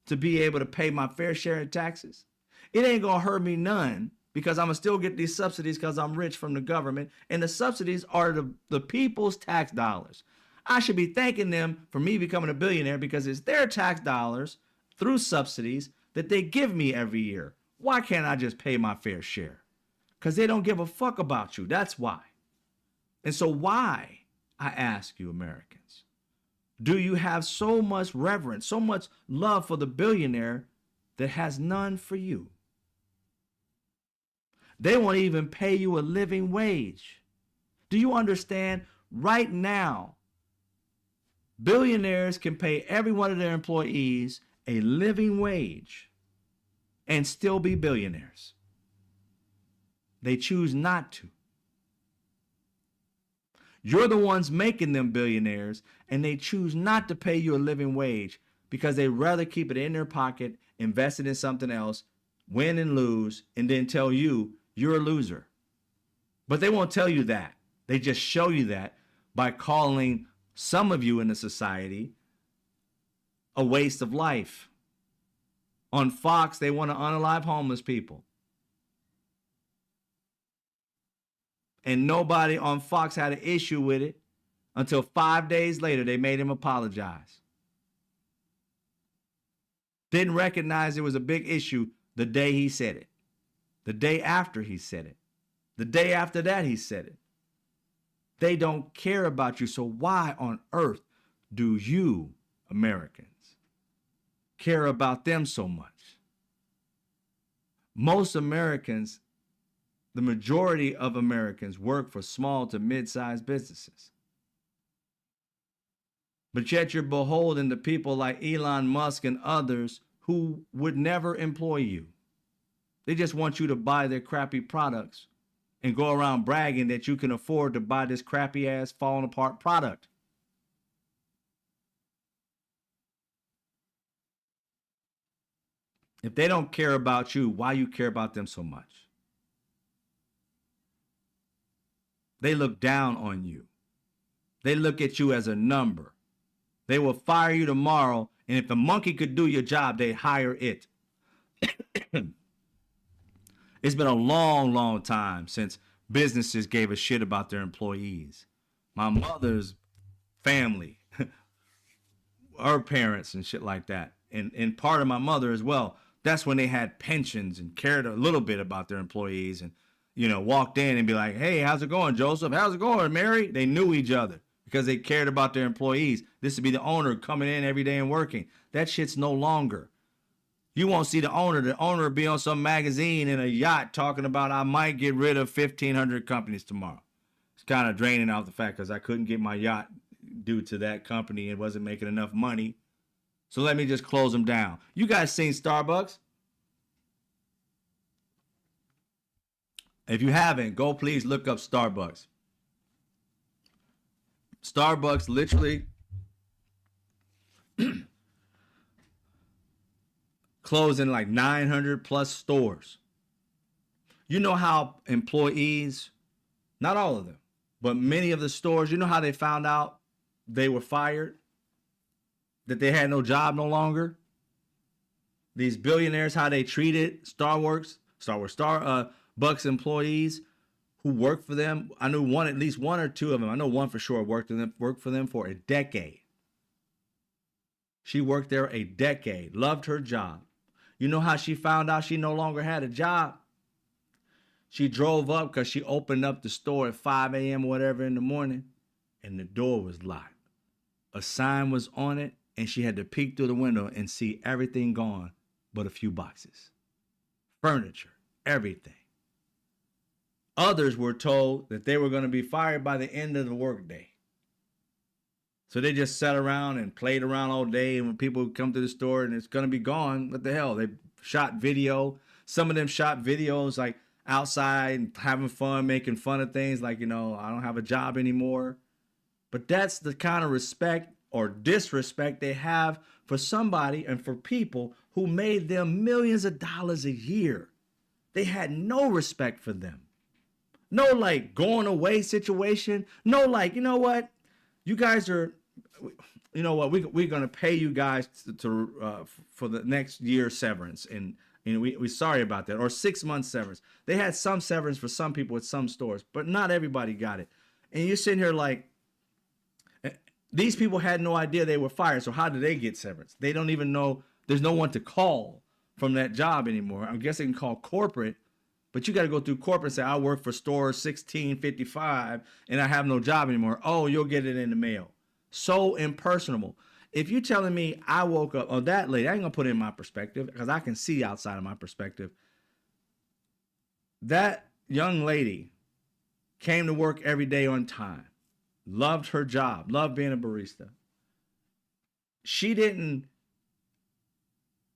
to be able to pay my fair share of taxes. It ain't going to hurt me none because I'm going to still get these subsidies because I'm rich from the government. And the subsidies are the people's tax dollars. I should be thanking them for me becoming a billionaire because it's their tax dollars through subsidies that they give me every year. Why can't I just pay my fair share? Because they don't give a fuck about you. That's why. And so why, I ask you, Americans, do you have so much reverence, so much love for the billionaire that has none for you? They won't even pay you a living wage. Do you understand? Right now, billionaires can pay every one of their employees a living wage and still be billionaires. They choose not to. You're the ones making them billionaires, and they choose not to pay you a living wage because they'd rather keep it in their pocket, invest it in something else, win and lose, and then tell you you're a loser. But they won't tell you that. They just show you that by calling some of you in the society a waste of life. On Fox, they want to unalive homeless people. And nobody on Fox had an issue with it until 5 days later they made him apologize. Didn't recognize it was a big issue the day he said it. The day after he said it. The day after that he said it. They don't care about you. So why on earth do you, Americans, care about them so much? Most Americans, the majority of Americans, work for small to mid-sized businesses. But yet you're beholden to people like Elon Musk and others who would never employ you. They just want you to buy their crappy products and go around bragging that you can afford to buy this crappy ass falling apart product. If they don't care about you, why you care about them so much? They look down on you. They look at you as a number. They will fire you tomorrow, and if the monkey could do your job, they'd hire it. It's been a long, long time since businesses gave a shit about their employees. My mother's family, her parents and shit like that, and part of my mother as well, that's when they had pensions and cared a little bit about their employees and, walked in and be like, hey, how's it going, Joseph? How's it going, Mary? They knew each other because they cared about their employees. This would be the owner coming in every day and working. That shit's no longer. You won't see the owner. The owner will be on some magazine in a yacht talking about I might get rid of 1,500 companies tomorrow. It's kind of draining off the fact because I couldn't get my yacht due to that company and wasn't making enough money. So let me just close them down. You guys seen Starbucks? If you haven't, go please look up Starbucks. Starbucks literally closing like 900 plus stores. You know how employees, not all of them, but many of the stores, you know how they found out they were fired? That they had no job no longer? These billionaires, how they treated Starbucks employees who worked for them. I knew at least one or two of them. I know one for sure worked for them for a decade. She worked there a decade, loved her job. You know how she found out she no longer had a job? She drove up because she opened up the store at 5 a.m. or whatever in the morning, and the door was locked. A sign was on it, and she had to peek through the window and see everything gone but a few boxes. Furniture, everything. Others were told that they were going to be fired by the end of the workday. So they just sat around and played around all day. And when people would come to the store and it's going to be gone, what the hell? They shot video. Some of them shot videos like outside and having fun, making fun of things like, I don't have a job anymore. But that's the kind of respect or disrespect they have for somebody and for people who made them millions of dollars a year. They had no respect for them. No like going away situation. No like, you know what? You guys are, we're going to pay you guys for the next year severance. And we're sorry about that. Or 6 months severance. They had some severance for some people at some stores, but not everybody got it. And you're sitting here like, these people had no idea they were fired. So how did they get severance? They don't even know. There's no one to call from that job anymore. I guess they can call corporate, but you got to go through corporate and say, I work for store 1655 and I have no job anymore. Oh, you'll get it in the mail. So impersonable. If you're telling me I woke up, that lady, I ain't going to put it in my perspective because I can see outside of my perspective. That young lady came to work every day on time. Loved her job, loved being a barista. She didn't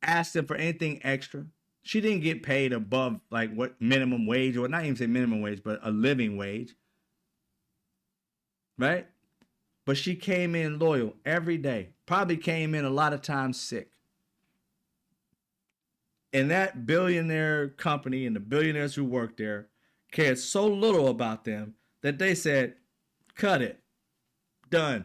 ask them for anything extra. She didn't get paid above like what minimum wage, or not even say minimum wage, but a living wage. Right? But she came in loyal every day. Probably came in a lot of times sick. And that billionaire company and the billionaires who worked there cared so little about them that they said, cut it. Done.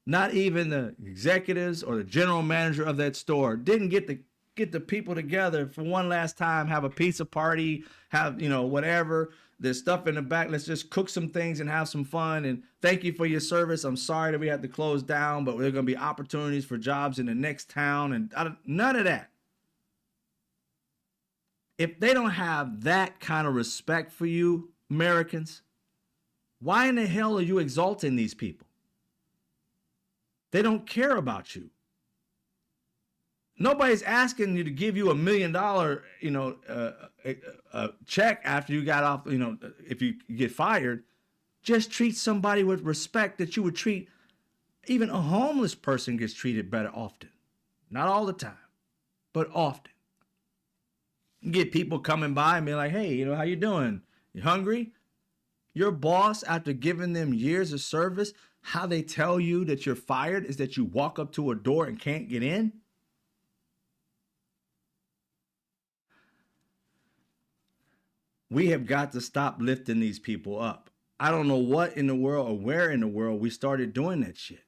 Not even the executives or the general manager of that store didn't get the get the people together for one last time, have a pizza party, have, whatever. There's stuff in the back. Let's just cook some things and have some fun. And thank you for your service. I'm sorry that we had to close down, but there are going to be opportunities for jobs in the next town. And none of that. If they don't have that kind of respect for you, Americans, why in the hell are you exalting these people? They don't care about you. Nobody's asking you to give you $1 million, check after you got off, if you get fired. Just treat somebody with respect that you would treat. Even a homeless person gets treated better often. Not all the time, but often. You get people coming by and be like, hey, how you doing? You hungry? Your boss, after giving them years of service, how they tell you that you're fired is that you walk up to a door and can't get in? We have got to stop lifting these people up. I don't know what in the world or where in the world we started doing that shit.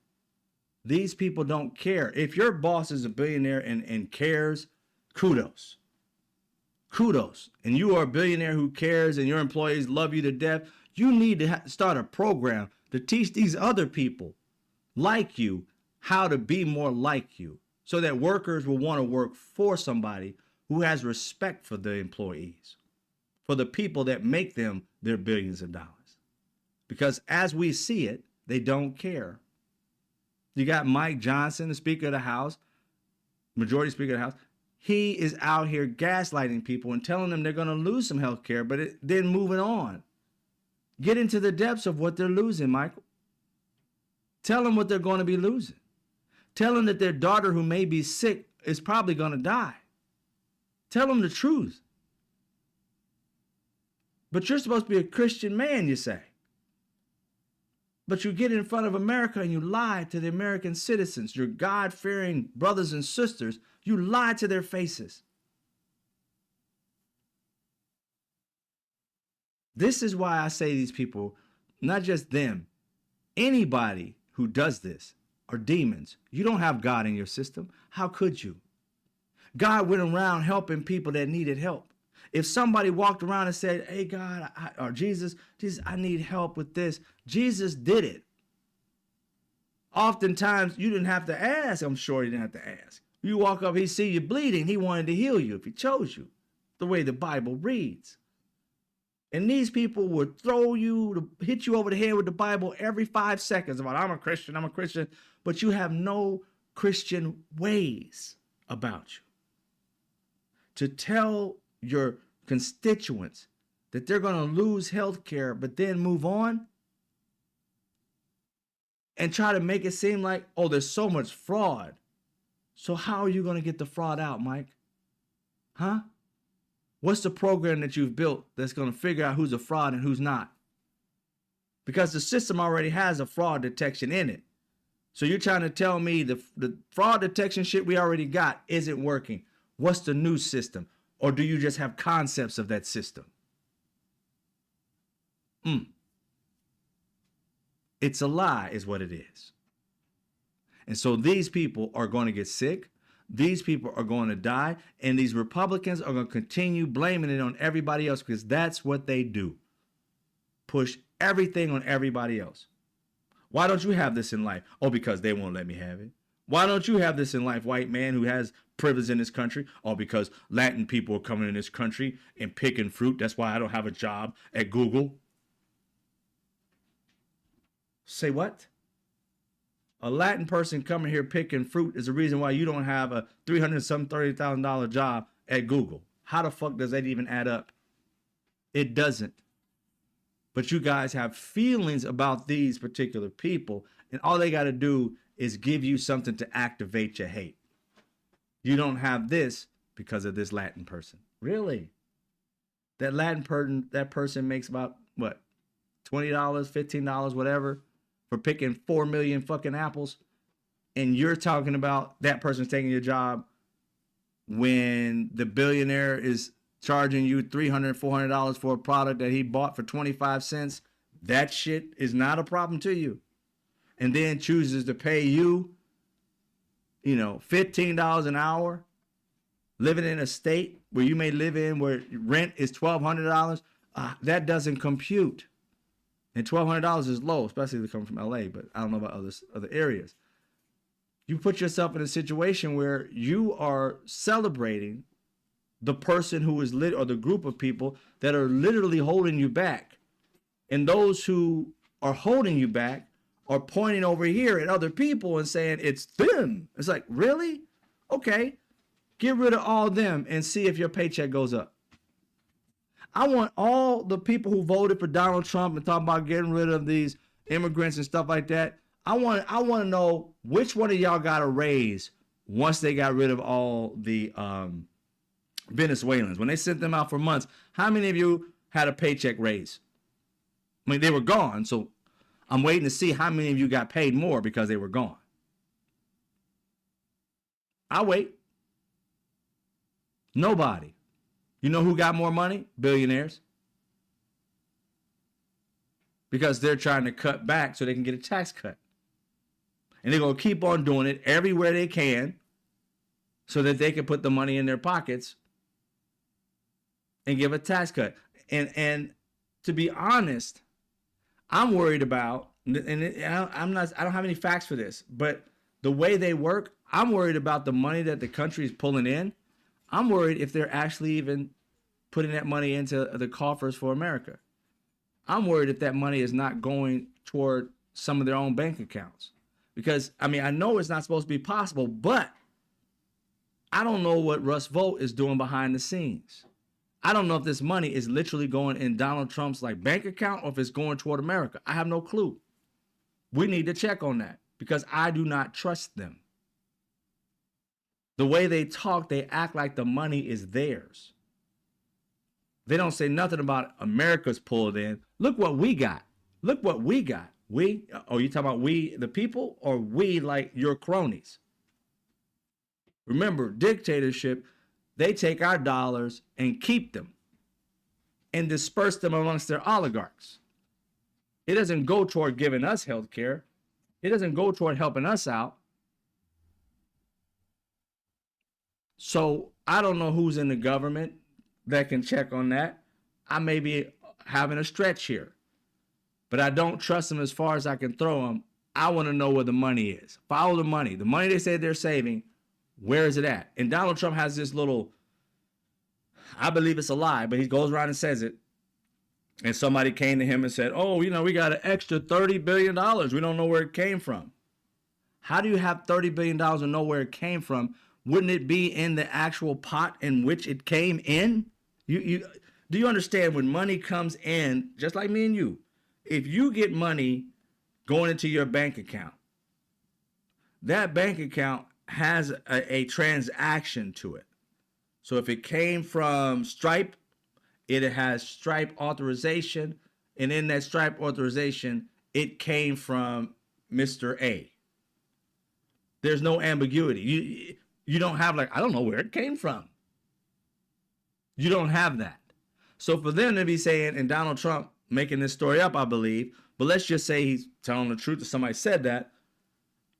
These people don't care. If your boss is a billionaire and cares, kudos. Kudos. And you are a billionaire who cares and your employees love you to death. You need to start a program to teach these other people like you how to be more like you so that workers will want to work for somebody who has respect for the employees, for the people that make them their billions of dollars. Because as we see it, they don't care. You got Mike Johnson, the Speaker of the House, Majority Speaker of the House. He is out here gaslighting people and telling them they're going to lose some health care, but then moving on. Get into the depths of what they're losing, Michael. Tell them what they're going to be losing. Tell them that their daughter who may be sick is probably going to die. Tell them the truth. But you're supposed to be a Christian man, you say. But you get in front of America and you lie to the American citizens, your God-fearing brothers and sisters. You lie to their faces. This is why I say these people, not just them, anybody who does this are demons. You don't have God in your system. How could you? God went around helping people that needed help. If somebody walked around and said, hey, God, or Jesus, I need help with this, Jesus did it. Oftentimes, you didn't have to ask. I'm sure you didn't have to ask. You walk up, he see you bleeding. He wanted to heal you if he chose you, the way the Bible reads. And these people would hit you over the head with the Bible every 5 seconds about, I'm a Christian, but you have no Christian ways about you. To tell your constituents that they're going to lose health care, but then move on and try to make it seem like, oh, there's so much fraud. So how are you going to get the fraud out, Mike? Huh? What's the program that you've built that's going to figure out who's a fraud and who's not? Because the system already has a fraud detection in it. So you're trying to tell me the fraud detection shit we already got isn't working. What's the new system? Or do you just have concepts of that system? It's a lie is what it is. And so these people are going to get sick. These people are going to die. And these Republicans are going to continue blaming it on everybody else because that's what they do. Push everything on everybody else. Why don't you have this in life? Oh, because they won't let me have it. Why don't you have this in life, white man who has privilege in this country? Oh, because Latin people are coming in this country and picking fruit. That's why I don't have a job at Google. Say what? A Latin person coming here picking fruit is the reason why you don't have a $330,000 job at Google. How the fuck does that even add up? It doesn't. But you guys have feelings about these particular people, and all they got to do is give you something to activate your hate. You don't have this because of this Latin person. Really? That Latin person, that person makes about what? $20, $15, whatever, for picking 4 million fucking apples. And you're talking about that person's taking your job when the billionaire is charging you $300, $400 for a product that he bought for 25 cents. That shit is not a problem to you. And then chooses to pay you, $15 an hour living in a state where you may live in where rent is $1,200, that doesn't compute. And $1,200 is low, especially if they come from LA, but I don't know about other areas. You put yourself in a situation where you are celebrating the person who is lit, or the group of people that are literally holding you back. And those who are holding you back are pointing over here at other people and saying it's them. It's like, really? Okay, get rid of all them and see if your paycheck goes up. I want all the people who voted for Donald Trump and talk about getting rid of these immigrants and stuff like that. I want to know which one of y'all got a raise once they got rid of all the Venezuelans. When they sent them out for months, how many of you had a paycheck raise? I mean, they were gone, so I'm waiting to see how many of you got paid more because they were gone. I'll wait. Nobody. You know who got more money? Billionaires. Because they're trying to cut back so they can get a tax cut. And they're going to keep on doing it everywhere they can so that they can put the money in their pockets and give a tax cut. And to be honest, I'm worried about, and I don't have any facts for this, but the way they work, I'm worried about the money that the country is pulling in. I'm worried if they're actually even putting that money into the coffers for America. I'm worried if that money is not going toward some of their own bank accounts. Because, I mean, I know it's not supposed to be possible, but I don't know what Russ Vought is doing behind the scenes. I don't know if this money is literally going in Donald Trump's like bank account or if it's going toward America. I have no clue. We need to check on that because I do not trust them. The way they talk, they act like the money is theirs. They don't say nothing about America's pulled in. Look what we got. Look what we got. We? Oh, you talking about we, the people, or we like your cronies? Remember, dictatorship, they take our dollars and keep them and disperse them amongst their oligarchs. It doesn't go toward giving us health care. It doesn't go toward helping us out. So I don't know who's in the government that can check on that. I may be having a stretch here, but I don't trust them as far as I can throw them. I want to know where the money is. Follow the money. The money they say they're saving, where is it at? And Donald Trump has this little, I believe it's a lie, but he goes around and says it. And somebody came to him and said, oh, you know, we got an extra $30 billion. We don't know where it came from. How do you have $30 billion and know where it came from? Wouldn't it be in the actual pot in which it came in? Do you understand when money comes in, just like me and you, if you get money going into your bank account, that bank account has a transaction to it. So if it came from Stripe, it has Stripe authorization, and in that Stripe authorization, it came from Mr. A. There's no ambiguity. You don't have like, I don't know where it came from. You don't have that. So for them to be saying, and Donald Trump making this story up, I believe, but let's just say he's telling the truth that somebody said that,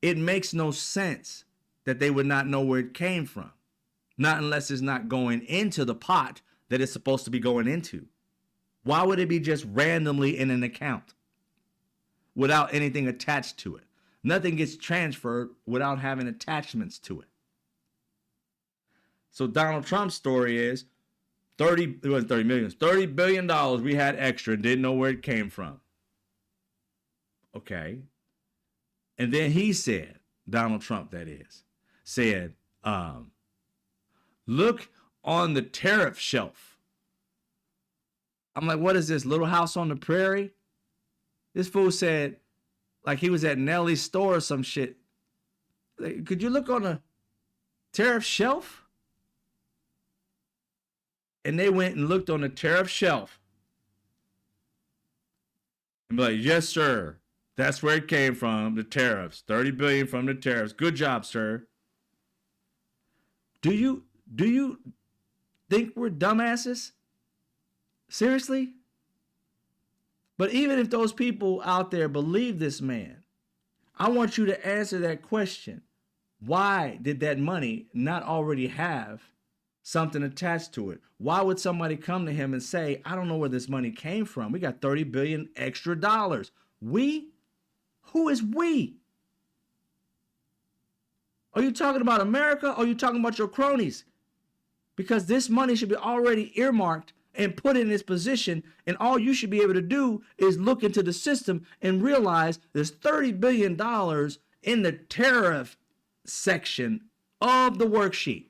it makes no sense that they would not know where it came from. Not unless it's not going into the pot that it's supposed to be going into. Why would it be just randomly in an account without anything attached to it? Nothing gets transferred without having attachments to it. So Donald Trump's story is $30 billion we had extra and didn't know where it came from. Okay. And then he said, Donald Trump that is, said, look on the tariff shelf. I'm like, what is this, Little House on the Prairie? This fool said, like he was at Nellie's store or some shit. Like, could you look on the tariff shelf? And they went and looked on the tariff shelf. And be like, yes, sir. That's where it came from, the tariffs. 30 billion from the tariffs. Good job, sir. Do you think we're dumbasses? Seriously? But even if those people out there believe this man, I want you to answer that question. Why did that money not already have something attached to it. Why would somebody come to him and say, I don't know where this money came from? We got 30 billion extra dollars. We? Who is we? Are you talking about America or are you talking about your cronies? Because this money should be already earmarked and put in its position, and all you should be able to do is look into the system and realize there's $30 billion in the tariff section of the worksheet,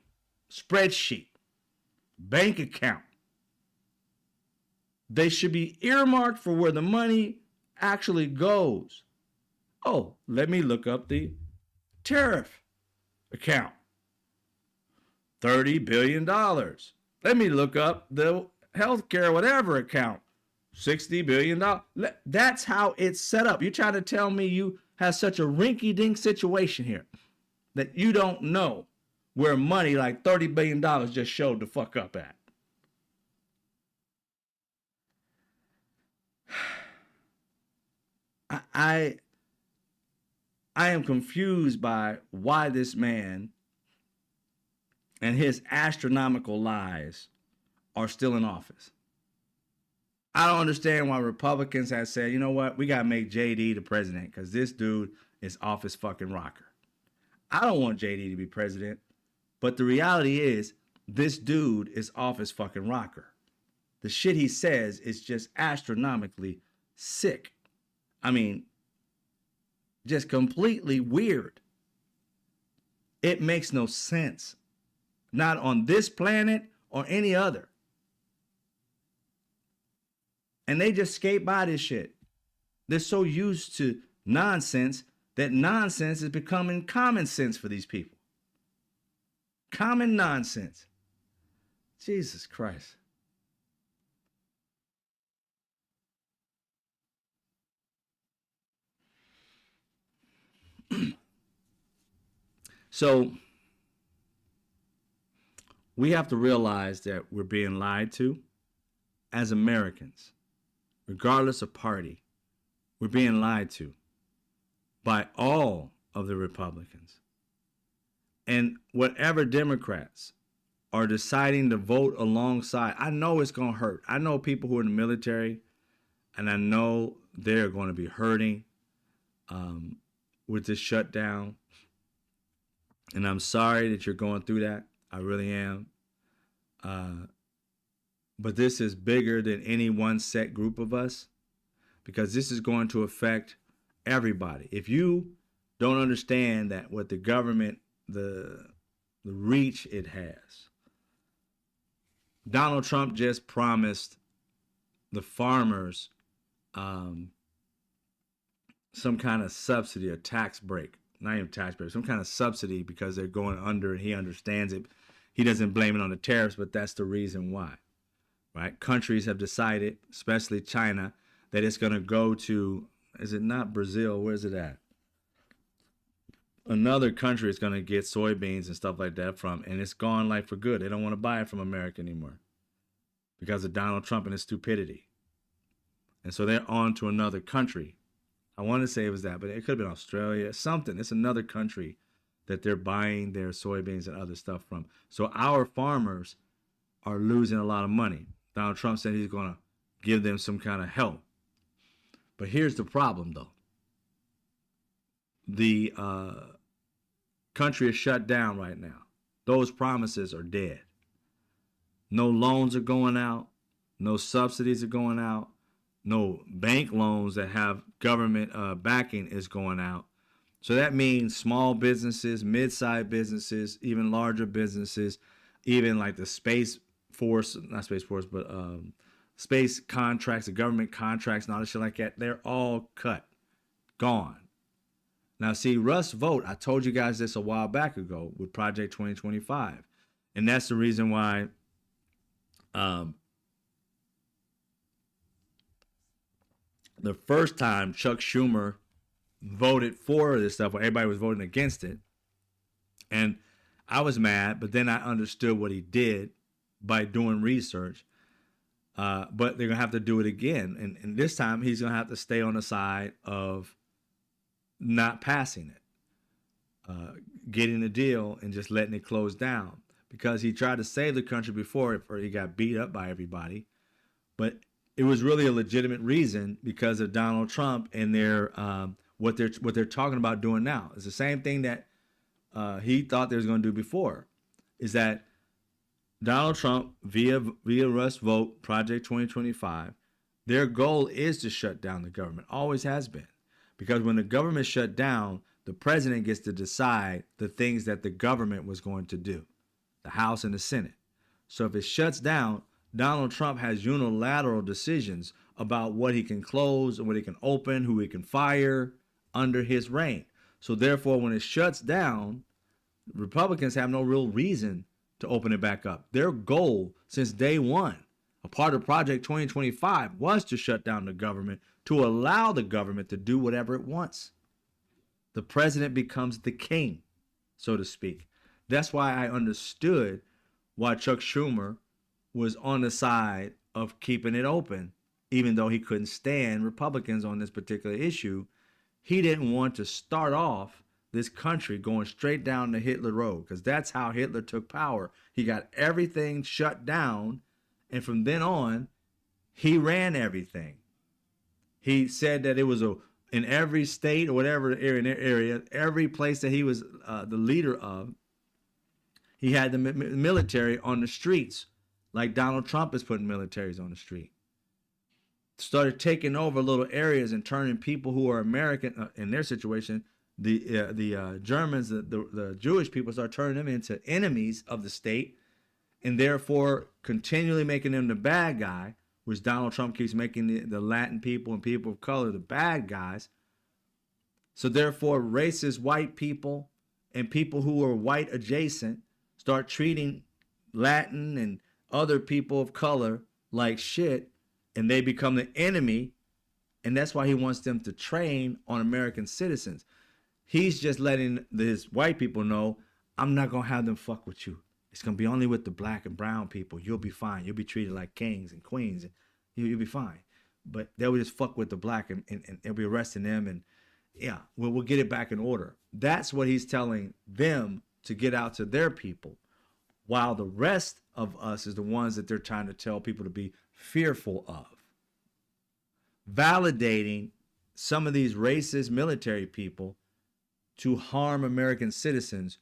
spreadsheet, bank account. They should be earmarked for where the money actually goes. Oh, let me look up the tariff account. $30 billion. Let me look up the healthcare whatever account. $60 billion. That's how it's set up. You're trying to tell me you have such a rinky-dink situation here that you don't know where money like $30 billion just showed the fuck up at. I am confused by why this man and his astronomical lies are still in office. I don't understand why Republicans have said, you know what, we got to make JD the president because this dude is off his fucking rocker. I don't want JD to be president, but the reality is this dude is off his fucking rocker. The shit he says is just astronomically sick. I mean, just completely weird. It makes no sense. Not on this planet or any other. And they just skate by this shit. They're so used to nonsense that nonsense is becoming common sense for these people. Common nonsense. Jesus Christ. So we have to realize that we're being lied to as Americans, regardless of party. We're being lied to by all of the Republicans. And whatever Democrats are deciding to vote alongside, I know it's going to hurt. I know people who are in the military, and I know they're going to be hurting with this shutdown. And I'm sorry that you're going through that. I really am. But this is bigger than any one set group of us because this is going to affect everybody. If you don't understand that what the government, the reach it has, Donald Trump just promised the farmers some kind of subsidy, a tax break. Not even tax break, some kind of subsidy because they're going under and he understands it. He doesn't blame it on the tariffs, but that's the reason why. Right? Countries have decided, especially China, that it's going to go to, is it not Brazil? Where's it at? Another country is going to get soybeans and stuff like that from, and it's gone like for good. They don't want to buy it from America anymore because of Donald Trump and his stupidity. And so they're on to another country. I want to say it was that, but it could have been Australia, something. It's another country that they're buying their soybeans and other stuff from. So our farmers are losing a lot of money. Donald Trump said he's going to give them some kind of help. But here's the problem, though. The country is shut down right now. Those promises are dead. No loans are going out. No subsidies are going out. No bank loans that have government backing is going out. So that means small businesses, mid-sized businesses, even larger businesses, even like the Space Force, not Space Force, but space contracts, the government contracts and all this shit like that, they're all cut, gone. Now, see, Russ Vogt, I told you guys this a while back ago with Project 2025. And that's the reason why the first time Chuck Schumer voted for this stuff, when everybody was voting against it, and I was mad, but then I understood what he did by doing research. But they're going to have to do it again. And this time he's going to have to stay on the side of not passing it, getting the deal and just letting it close down. because he tried to save the country before he got beat up by everybody. But it was really a legitimate reason because of Donald Trump and their what they're talking about doing now. It's the same thing that he thought they was going to do before. Is that Donald Trump via Rust Vote Project 2025? Their goal is to shut down the government. Always has been, because when the government shut down, the president gets to decide the things that the government was going to do, the House and the Senate. So if it shuts down, Donald Trump has unilateral decisions about what he can close and what he can open, who he can fire under his reign. So therefore, when it shuts down, Republicans have no real reason to open it back up. Their goal since day one, a part of Project 2025, was to shut down the government, to allow the government to do whatever it wants. The president becomes the king, so to speak. That's why I understood why Chuck Schumer was on the side of keeping it open, even though he couldn't stand Republicans on this particular issue. He didn't want to start off this country going straight down the Hitler road, because that's how Hitler took power. He got everything shut down, and from then on, he ran everything. He said that it was in every state or whatever area, every place that he was the leader of, he had the military on the streets, like Donald Trump is putting militaries on the street. Started taking over little areas and turning people who are American in their situation, the Germans, the Jewish people, start turning them into enemies of the state, and therefore continually making them the bad guy, which Donald Trump keeps making the Latin people and people of color the bad guys. So therefore, racist white people and people who are white adjacent start treating Latin and other people of color like shit, and they become the enemy. And that's why he wants them to train on American citizens. He's just letting his white people know, I'm not going to have them fuck with you. It's going to be only with the black and brown people. You'll be fine. You'll be treated like kings and queens. And you'll be fine. But they'll just fuck with the black, and they'll be arresting them. And yeah, we'll get it back in order. That's what he's telling them to get out to their people, while the rest of us is the ones that they're trying to tell people to be fearful of. Validating some of these racist military people to harm American citizens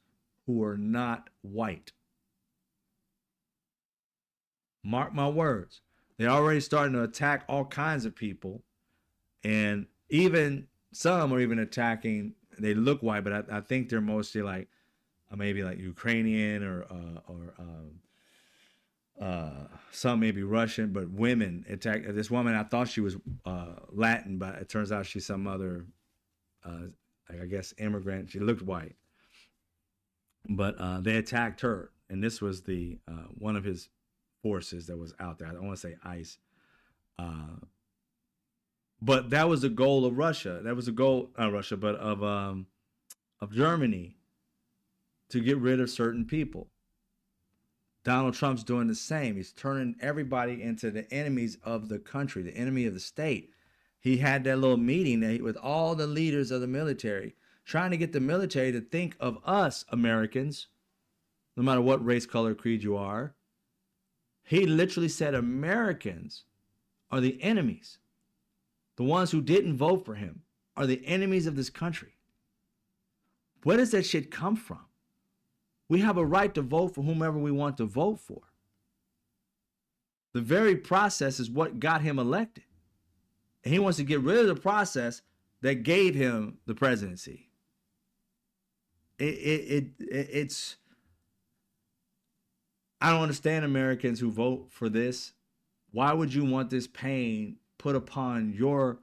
who are not white. Mark my words. They're already starting to attack all kinds of people, and even some are even attacking. They look white, but I think they're mostly like maybe like Ukrainian or some maybe Russian, but women attack. This woman, I thought she was Latin, but it turns out she's some other, I guess, immigrant. She looked white, but they attacked her, and this was the one of his forces that was out there. I don't want to say ICE, but that was the goal of Russia. That was the goal, not Russia, but of Germany, to get rid of certain people. Donald Trump's doing the same. He's turning everybody into the enemies of the country, the enemy of the state. He had that little meeting with all the leaders of the military, trying to get the military to think of us Americans, no matter what race, color, creed you are. He literally said Americans are the enemies. The ones who didn't vote for him are the enemies of this country. Where does that shit come from? We have a right to vote for whomever we want to vote for. The very process is what got him elected. And he wants to get rid of the process that gave him the presidency. It's I don't understand Americans who vote for this. Why would you want this pain put upon your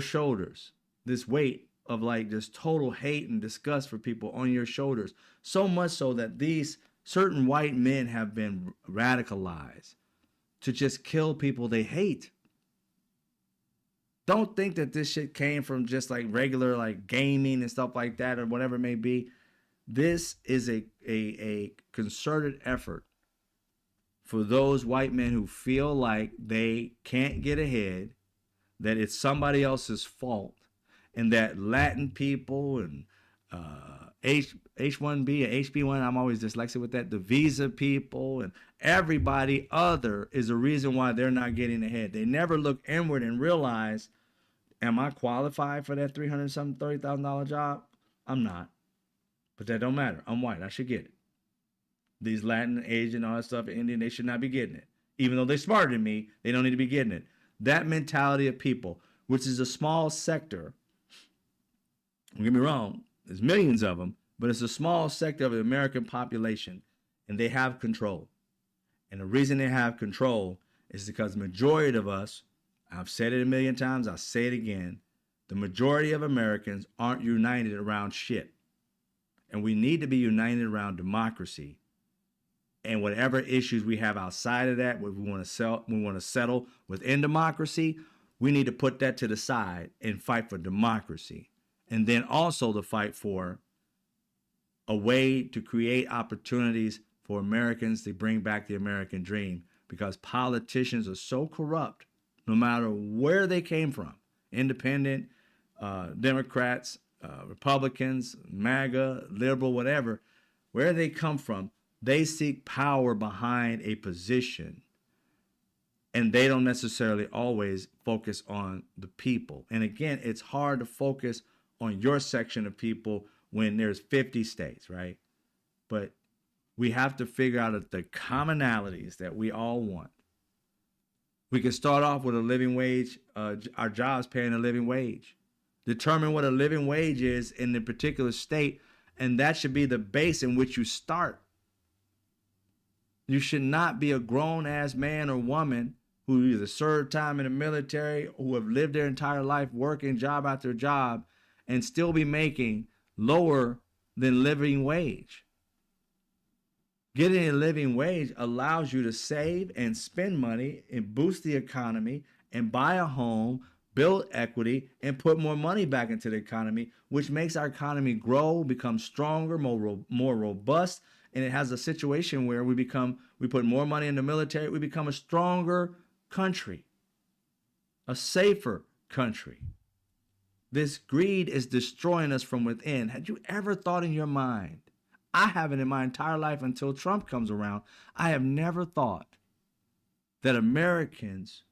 shoulders? This weight of like just total hate and disgust for people on your shoulders. So much so that these certain white men have been radicalized to just kill people they hate. Don't think that this shit came from just like regular like gaming and stuff like that or whatever it may be. This is a concerted effort for those white men who feel like they can't get ahead, that it's somebody else's fault, and that Latin people and H1B and HB1. I'm always dyslexic with that. The visa people and everybody other is the reason why they're not getting ahead. They never look inward and realize, am I qualified for that $330,000 job? I'm not, but that don't matter. I'm white. I should get it. These Latin, Asian, all that stuff, Indian, they should not be getting it. Even though they're smarter than me, they don't need to be getting it. That mentality of people, which is a small sector, don't get me wrong, there's millions of them, but it's a small sector of the American population, and they have control. And the reason they have control is because the majority of us, I've said it a million times, I'll say it again, the majority of Americans aren't united around shit. And we need to be united around democracy. And whatever issues we have outside of that, what we want to settle within democracy, we need to put that to the side and fight for democracy. And then also to fight for a way to create opportunities for Americans to bring back the American dream, because politicians are so corrupt, no matter where they came from, independent, Democrats, Republicans, MAGA, liberal, whatever, where they come from, they seek power behind a position, and they don't necessarily always focus on the people. And again, it's hard to focus on your section of people when there's 50 states, right? But we have to figure out the commonalities that we all want. We can start off with a living wage, our jobs paying a living wage. Determine what a living wage is in the particular state, and that should be the base in which you start. You should not be a grown-ass man or woman who either served time in the military, who have lived their entire life working job after job, and still be making lower than living wage. Getting a living wage allows you to save and spend money and boost the economy and buy a home, build equity, and put more money back into the economy, which makes our economy grow, become stronger, more robust. And it has a situation where we put more money in the military, we become a stronger country, a safer country. This greed is destroying us from within. Had you ever thought in your mind, I haven't in my entire life until Trump comes around, I have never thought that Americans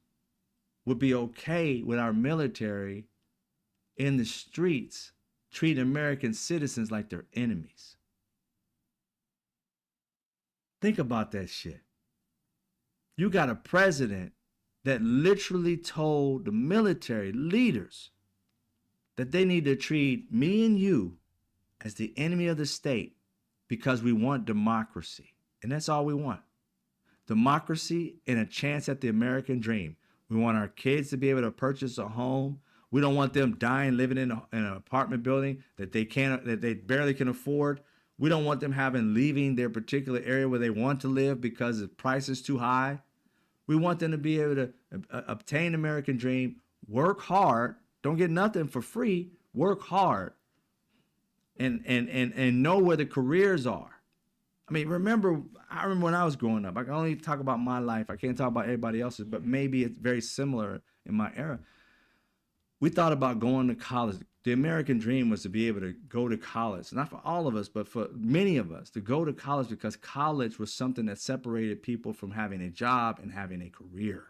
would be okay with our military in the streets treating American citizens like they're enemies. Think about that shit. You got a president that literally told the military leaders that they need to treat me and you as the enemy of the state because we want democracy. And that's all we want. Democracy and a chance at the American dream. We want our kids to be able to purchase a home. We don't want them dying living in an apartment building that they barely can afford. We don't want them leaving their particular area where they want to live because the price is too high. We want them to be able to obtain the American dream, work hard, don't get nothing for free, work hard, and know where the careers are. I mean, I remember when I was growing up, I can only talk about my life. I can't talk about everybody else's, but maybe it's very similar in my era. We thought about going to college. The American dream was to be able to go to college. Not for all of us, but for many of us, to go to college, because college was something that separated people from having a job and having a career.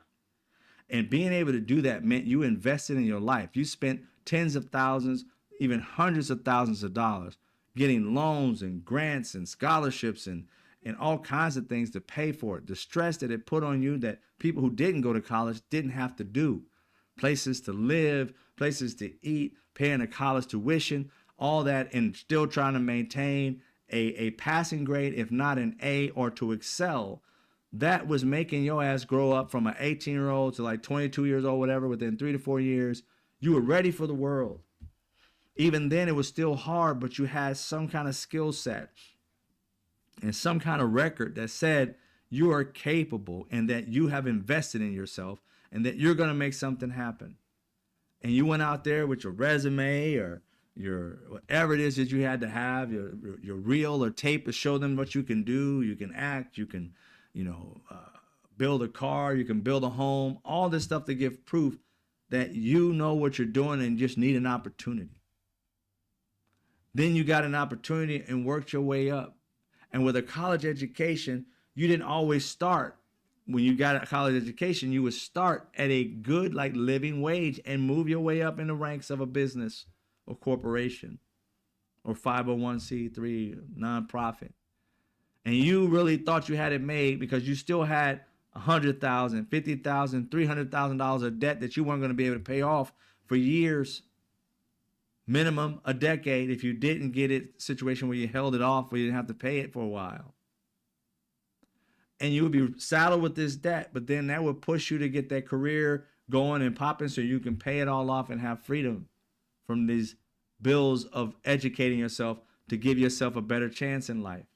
And being able to do that meant you invested in your life. You spent tens of thousands, even hundreds of thousands of dollars getting loans and grants and scholarships and all kinds of things to pay for it. The stress that it put on you that people who didn't go to college didn't have to do. Places to live, places to eat, paying a college tuition, all that, and still trying to maintain a passing grade, if not an A, or to excel. That was making your ass grow up from an 18-year-old to like 22 years old, whatever, within 3 to 4 years. You were ready for the world. Even then, it was still hard, but you had some kind of skill set and some kind of record that said you are capable and that you have invested in yourself and that you're going to make something happen. And you went out there with your resume or your whatever it is that you had to have, your reel or tape to show them what you can do. You can act, you can, build a car, you can build a home, all this stuff to give proof that you know what you're doing and just need an opportunity. Then you got an opportunity and worked your way up. And with a college education, you didn't always start. When you got a college education, you would start at a good, like, living wage and move your way up in the ranks of a business or corporation or 501c3 nonprofit. And you really thought you had it made because you still had $100,000, $50,000, $300,000 of debt that you weren't going to be able to pay off for years, minimum a decade, if you didn't get it situation where you held it off, where you didn't have to pay it for a while. And you would be saddled with this debt, but then that would push you to get that career going and popping so you can pay it all off and have freedom from these bills of educating yourself to give yourself a better chance in life.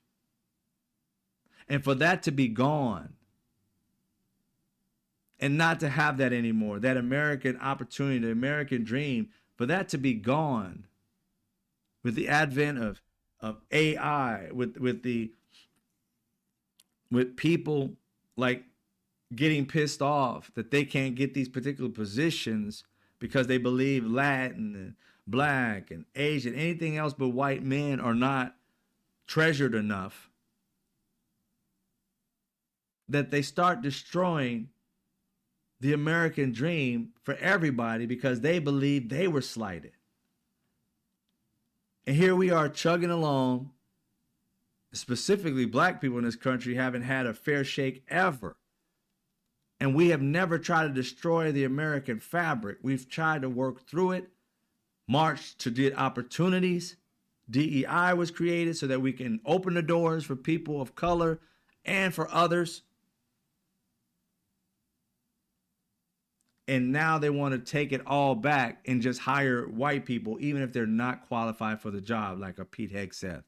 And for that to be gone and not to have that anymore, that American opportunity, the American dream, for that to be gone with the advent of AI, with people like getting pissed off that they can't get these particular positions because they believe Latin and black and Asian, anything else but white men are not treasured enough, that they start destroying the American dream for everybody because they believe they were slighted. And here we are chugging along, specifically black people in this country haven't had a fair shake ever. And we have never tried to destroy the American fabric. We've tried to work through it, march to get opportunities. DEI was created so that we can open the doors for people of color and for others. And now they want to take it all back and just hire white people, even if they're not qualified for the job, like a Pete Hegseth,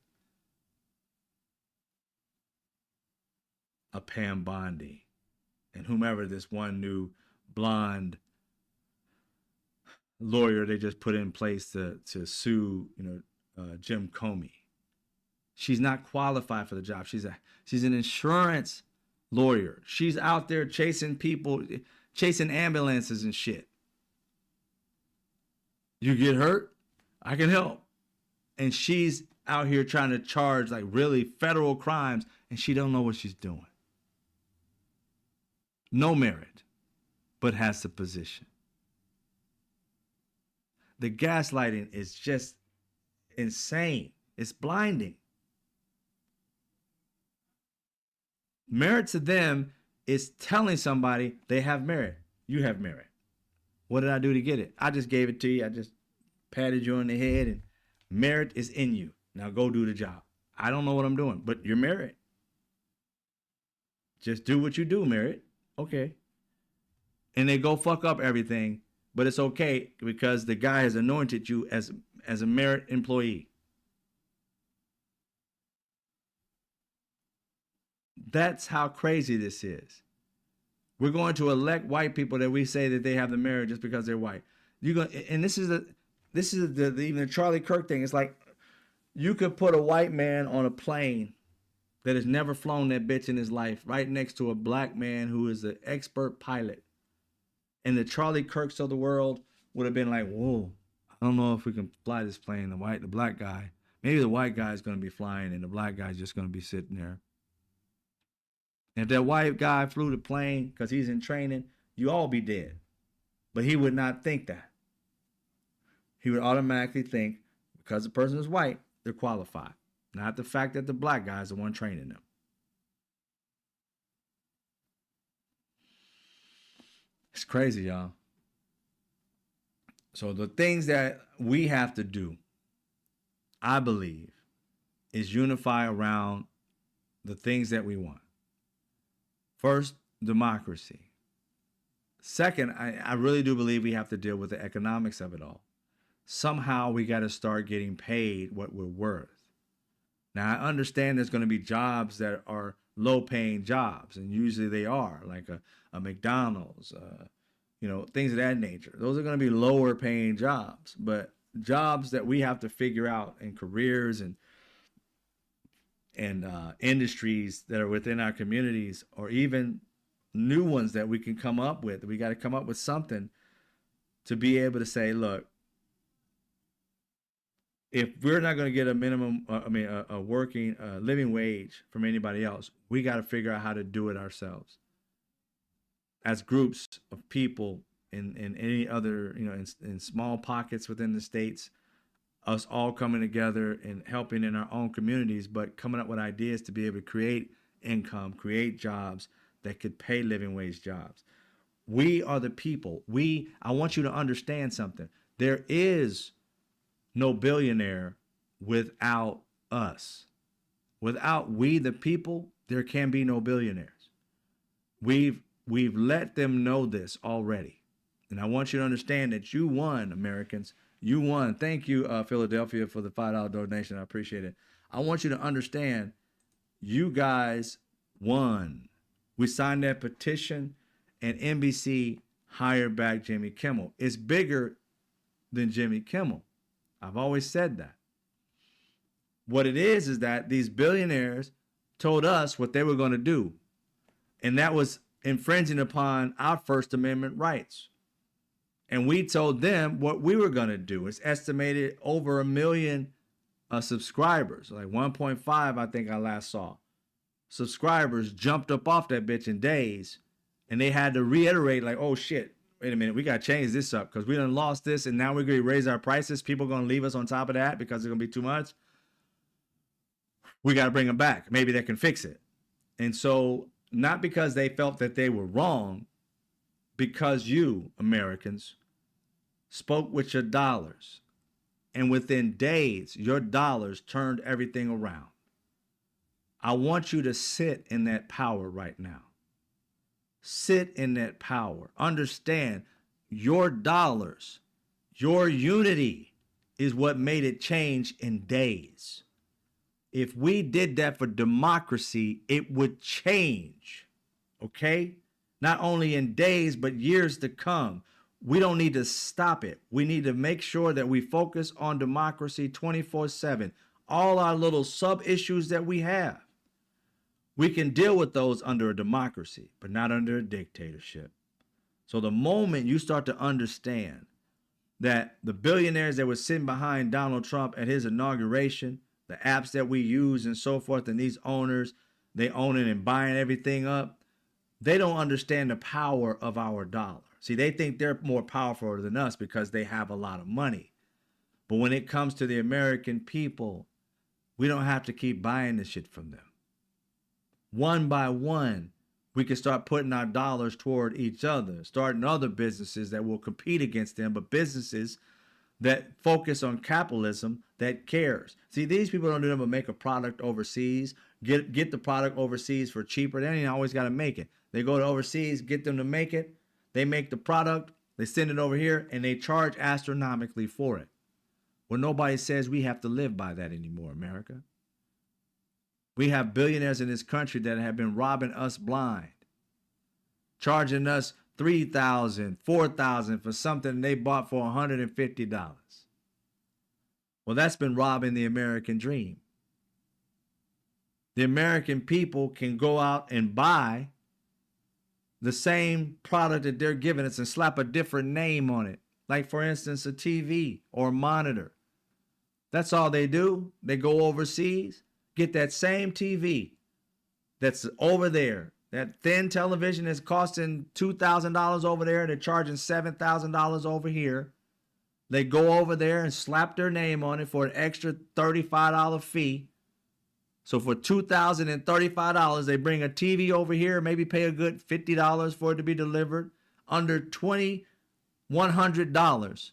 a Pam Bondi, and whomever this one new blonde lawyer they just put in place to sue, Jim Comey. She's not qualified for the job. She's an insurance lawyer. She's out there chasing people, chasing ambulances and shit. You get hurt, I can help. And she's out here trying to charge like really federal crimes, and she don't know what she's doing. No merit, but has the position. The gaslighting is just insane. It's blinding. Merit to them is telling somebody they have merit. You have merit. What did I do to get it? I just gave it to you. I just patted you on the head, and merit is in you. Now go do the job. I don't know what I'm doing, but you're merit. Just do what you do, merit. Okay. And they go fuck up everything, but it's okay because the guy has anointed you as a merit employee. That's how crazy this is. We're going to elect white people that we say that they have the merit just because they're white. And this is the even the Charlie Kirk thing. It's like you could put a white man on a plane that has never flown that bitch in his life right next to a black man who is an expert pilot. And the Charlie Kirks of the world would have been like, whoa, I don't know if we can fly this plane. The black guy, maybe the white guy is going to be flying and the black guy is just going to be sitting there. And if that white guy flew the plane because he's in training, you all be dead. But he would not think that. He would automatically think because the person is white, they're qualified. Not the fact that the black guy is the one training them. It's crazy, y'all. So the things that we have to do, I believe, is unify around the things that we want. First, democracy. Second, I really do believe we have to deal with the economics of it all. Somehow we got to start getting paid what we're worth. Now, I understand there's going to be jobs that are low-paying jobs, and usually they are, like a McDonald's, things of that nature. Those are going to be lower-paying jobs, but jobs that we have to figure out in careers and industries that are within our communities, or even new ones that we can come up with. We got to come up with something to be able to say, look, if we're not going to get a minimum, a working living wage from anybody else, we got to figure out how to do it ourselves as groups of people in any other, in small pockets within the states, us all coming together and helping in our own communities, but coming up with ideas to be able to create income, create jobs that could pay living wage jobs. We are the people. I want you to understand something. There is no billionaire without us. Without we the people, there can be no billionaires. We've let them know this already. And I want you to understand that you won, Americans. You won. Thank you, Philadelphia, for the $5 donation. I appreciate it. I want you to understand you guys won. We signed that petition, and NBC hired back Jimmy Kimmel. It's bigger than Jimmy Kimmel. I've always said that. What it is that these billionaires told us what they were going to do, and that was infringing upon our First Amendment rights. And we told them what we were going to do. It's estimated over 1 million subscribers, like 1.5, I think I last saw. Subscribers jumped up off that bitch in days, and they had to reiterate, like, oh shit, wait a minute, we got to change this up because we done lost this, and now we're going to raise our prices. People are going to leave us on top of that because it's going to be too much. We got to bring them back. Maybe they can fix it. And so, not because they felt that they were wrong, because you, Americans, spoke with your dollars. And within days, your dollars turned everything around. I want you to sit in that power right now. Sit in that power. Understand your dollars, your unity is what made it change in days. If we did that for democracy, it would change. Okay? Not only in days, but years to come. We don't need to stop it. We need to make sure that we focus on democracy 24/7. All our little sub issues that we have, we can deal with those under a democracy, but not under a dictatorship. So the moment you start to understand that the billionaires that were sitting behind Donald Trump at his inauguration, the apps that we use and so forth, and these owners, they own it and buying everything up, they don't understand the power of our dollar. See, they think they're more powerful than us because they have a lot of money. But when it comes to the American people, we don't have to keep buying this shit from them. One by one, we can start putting our dollars toward each other, starting other businesses that will compete against them, but businesses that focus on capitalism that cares. See, these people don't do nothing but make a product overseas, get the product overseas for cheaper. They ain't always got to make it. They go to overseas, get them to make it. They make the product, they send it over here, and they charge astronomically for it. Well, nobody says we have to live by that anymore, America. We have billionaires in this country that have been robbing us blind, charging us $3,000, $4,000 for something they bought for $150. Well, that's been robbing the American dream. The American people can go out and buy the same product that they're giving us and slap a different name on it. Like, for instance, a TV or a monitor. That's all they do. They go overseas, get that same TV that's over there. That thin television is costing $2,000 over there. They're charging $7,000 over here. They go over there and slap their name on it for an extra $35 fee. So for $2,035, they bring a TV over here, maybe pay a good $50 for it to be delivered. Under $2,100,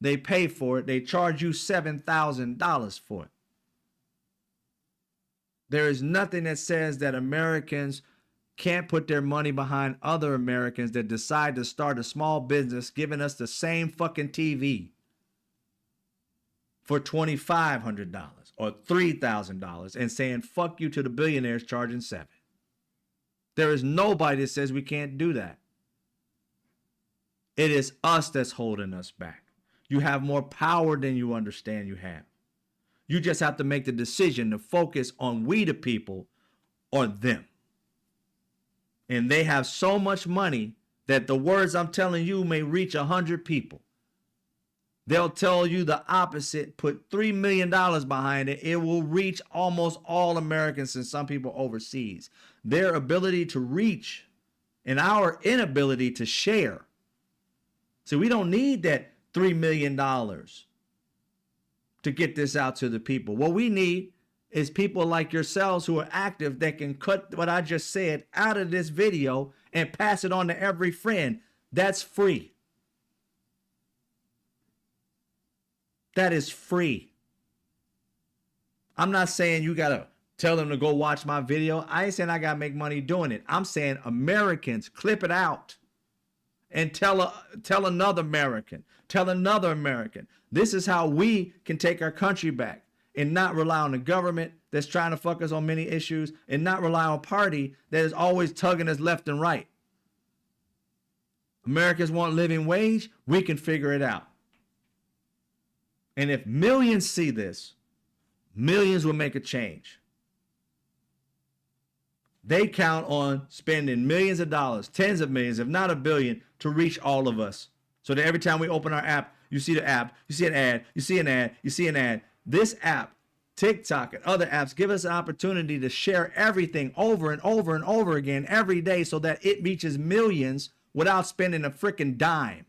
they pay for it. They charge you $7,000 for it. There is nothing that says that Americans can't put their money behind other Americans that decide to start a small business giving us the same fucking TV for $2,500 or $3,000 and saying fuck you to the billionaires charging $7,000. There is nobody that says we can't do that. It is us that's holding us back. You have more power than you understand you have. You just have to make the decision to focus on we the people or them. And they have so much money that the words I'm telling you may reach 100 people. They'll tell you the opposite. Put $3 million behind it. It will reach almost all Americans and some people overseas. Their ability to reach and our inability to share. So we don't need that $3 million to get this out to the people. What we need is people like yourselves who are active that can cut what I just said out of this video and pass it on to every friend. That's free. That is free. I'm not saying you got to tell them to go watch my video. I ain't saying I got to make money doing it. I'm saying Americans, clip it out and tell another American, tell another American. This is how we can take our country back and not rely on the government that's trying to fuck us on many issues and not rely on a party that is always tugging us left and right. Americans want living wage. We can figure it out. And if millions see this, millions will make a change. They count on spending millions of dollars, tens of millions, if not a billion, to reach all of us. So that every time we open our app, you see the app, you see an ad, you see an ad, you see an ad. This app, TikTok and other apps give us an opportunity to share everything over and over and over again every day so that it reaches millions without spending a freaking dime.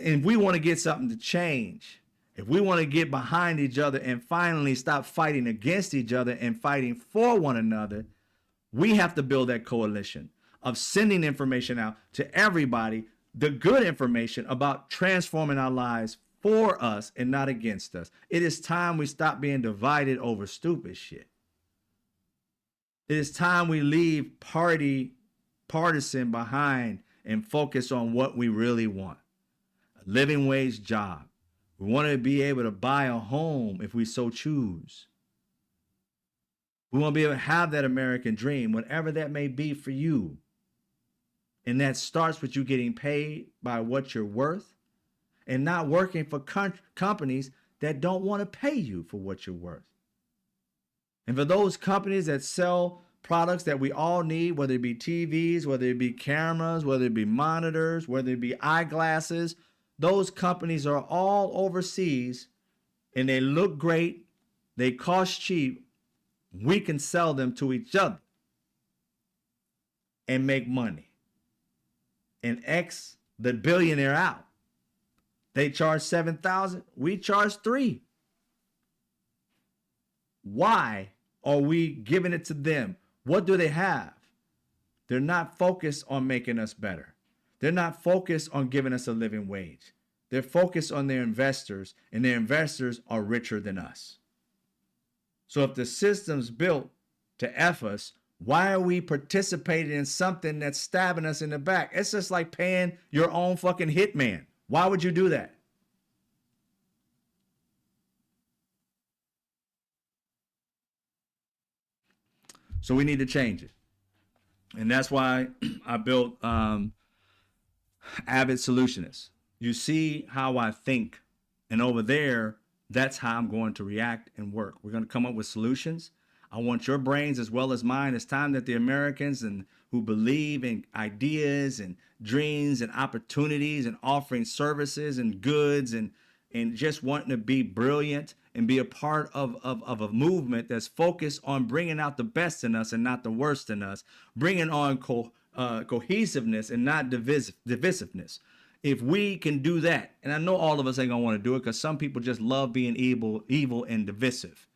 And if we want to get something to change, if we want to get behind each other and finally stop fighting against each other and fighting for one another, we have to build that coalition of sending information out to everybody, the good information about transforming our lives for us and not against us. It is time we stop being divided over stupid shit. It is time we leave partisan behind and focus on what we really want. A living wage job. We want to be able to buy a home if we so choose. We want to be able to have that American dream, whatever that may be for you. And that starts with you getting paid by what you're worth and not working for companies that don't want to pay you for what you're worth. And for those companies that sell products that we all need, whether it be TVs, whether it be cameras, whether it be monitors, whether it be eyeglasses, those companies are all overseas and they look great. They cost cheap. We can sell them to each other and make money and X the billionaire out. They charge $7,000. We charge $3,000. Why are we giving it to them? What do they have? They're not focused on making us better. They're not focused on giving us a living wage. They're focused on their investors, and their investors are richer than us. So if the system's built to F us, why are we participating in something that's stabbing us in the back? It's just like paying your own fucking hitman. Why would you do that? So we need to change it. And that's why I built Avid Solutionists. You see how I think. And over there, that's how I'm going to react and work. We're going to come up with solutions. I want your brains as well as mine. It's time that the Americans and who believe in ideas and dreams and opportunities and offering services and goods and just wanting to be brilliant and be a part of a movement that's focused on bringing out the best in us and not the worst in us, bringing on cohesiveness and not divisiveness. If we can do that, and I know all of us ain't gonna want to do it because some people just love being evil and divisive,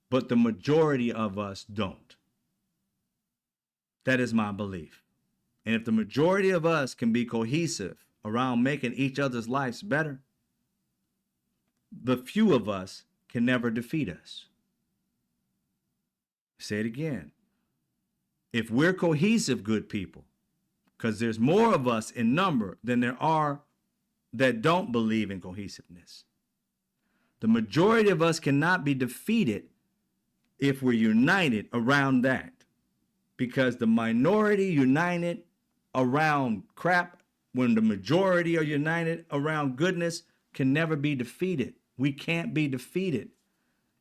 but the majority of us don't. That is my belief. And if the majority of us can be cohesive around making each other's lives better, the few of us can never defeat us. Say it again. If we're cohesive, good people, because there's more of us in number than there are that don't believe in cohesiveness. The majority of us cannot be defeated if we're united around that. Because the minority united around crap, when the majority are united around goodness, can never be defeated. We can't be defeated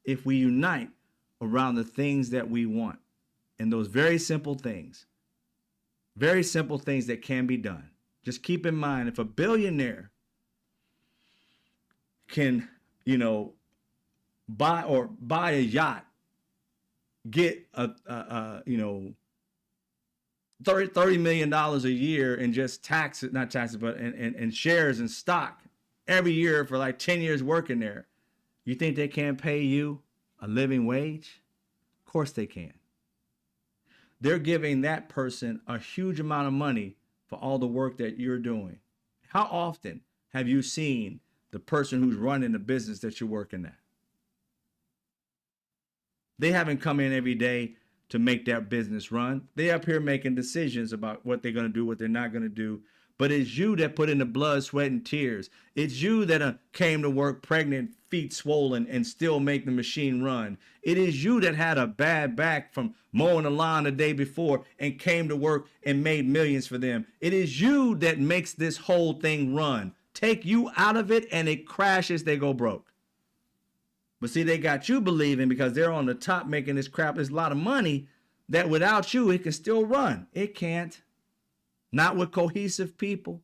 if we unite around the things that we want. And those very simple things that can be done. Just keep in mind, if a billionaire can, you know, buy a yacht, get you know, $30 million a year in just taxes, not taxes, but in shares and stock every year for like 10 years working there. You think they can't pay you a living wage? Of course they can. They're giving that person a huge amount of money for all the work that you're doing. How often have you seen the person who's running the business that you're working at? They haven't come in every day to make that business run. They up here making decisions about what they're going to do, what they're not going to do. But it's you that put in the blood, sweat, and tears. It's you that came to work pregnant, feet swollen, and still make the machine run. It is you that had a bad back from mowing the lawn the day before and came to work and made millions for them. It is you that makes this whole thing run. Take you out of it and it crashes, they go broke. But see, they got you believing because they're on the top making this crap. There's a lot of money that without you, it can still run. It can't. Not with cohesive people.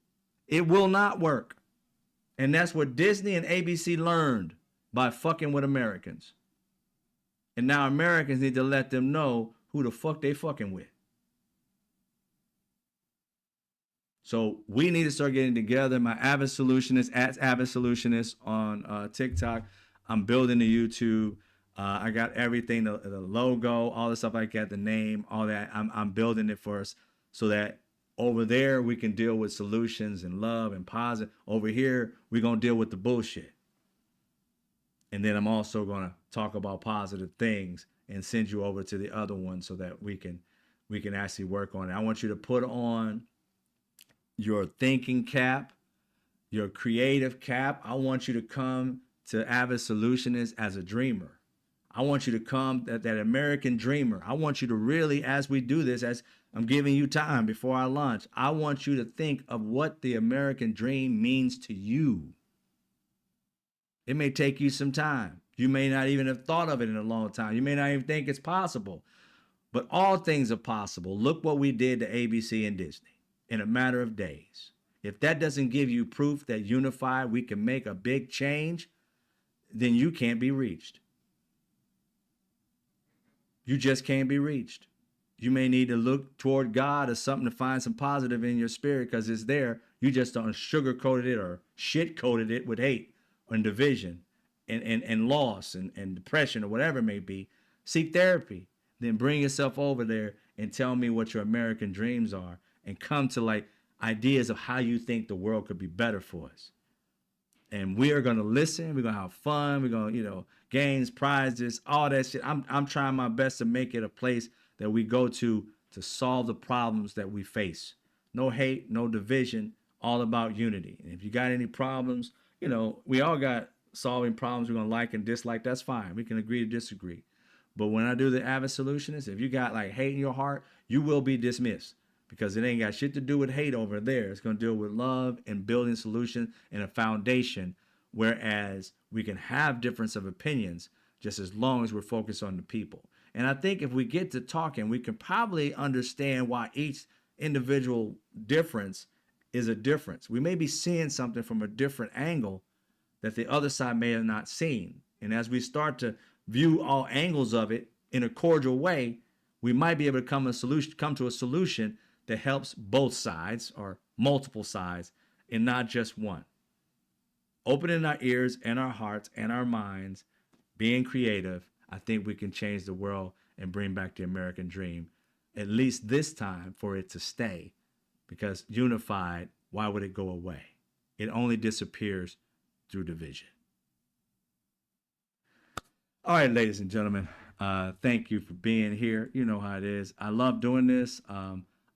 It will not work. And that's what Disney and ABC learned by fucking with Americans. And now Americans need to let them know who the fuck they fucking with. So we need to start getting together. My Avid Solutionist, at Avid Solutionist on TikTok. I'm building the YouTube. I got everything, the logo, all the stuff like that, the name, all that. I'm building it for us so that over there we can deal with solutions and love and positive. Over here, we're going to deal with the bullshit. And then I'm also going to talk about positive things and send you over to the other one so that we can actually work on it. I want you to put on your thinking cap, your creative cap. I want you to come to Avid Solutionist as a dreamer. I want you to come, that American dreamer. I want you to really, as we do this, as I'm giving you time before I launch, I want you to think of what the American dream means to you. It may take you some time. You may not even have thought of it in a long time. You may not even think it's possible. But all things are possible. Look what we did to ABC and Disney in a matter of days. If that doesn't give you proof that unified we can make a big change, then you can't be reached. You just can't be reached. You may need to look toward God or something to find some positive in your spirit because it's there. You just don't sugarcoated it or shit coated it with hate and division and loss and depression or whatever it may be. Seek therapy. Then bring yourself over there and tell me what your American dreams are and come to like ideas of how you think the world could be better for us. And we are going to listen. We're going to have fun. We're going to, games, prizes, all that shit. I'm trying my best to make it a place that we go to solve the problems that we face. No hate, no division, all about unity. And if you got any problems, we all got solving problems we're going to like and dislike. That's fine. We can agree to disagree. But when I do the Avid Solutionist, if you got like hate in your heart, you will be dismissed. Because it ain't got shit to do with hate over there. It's going to deal with love and building solutions and a foundation, whereas we can have difference of opinions just as long as we're focused on the people. And I think if we get to talking, we can probably understand why each individual difference is a difference. We may be seeing something from a different angle that the other side may have not seen. And as we start to view all angles of it in a cordial way, we might be able to come to a solution that helps both sides or multiple sides and not just one. Opening our ears and our hearts and our minds, being creative, I think we can change the world and bring back the American dream, at least this time for it to stay. Because unified, why would it go away? It only disappears through division. All right, ladies and gentlemen, thank you for being here. You know how it is. I love doing this.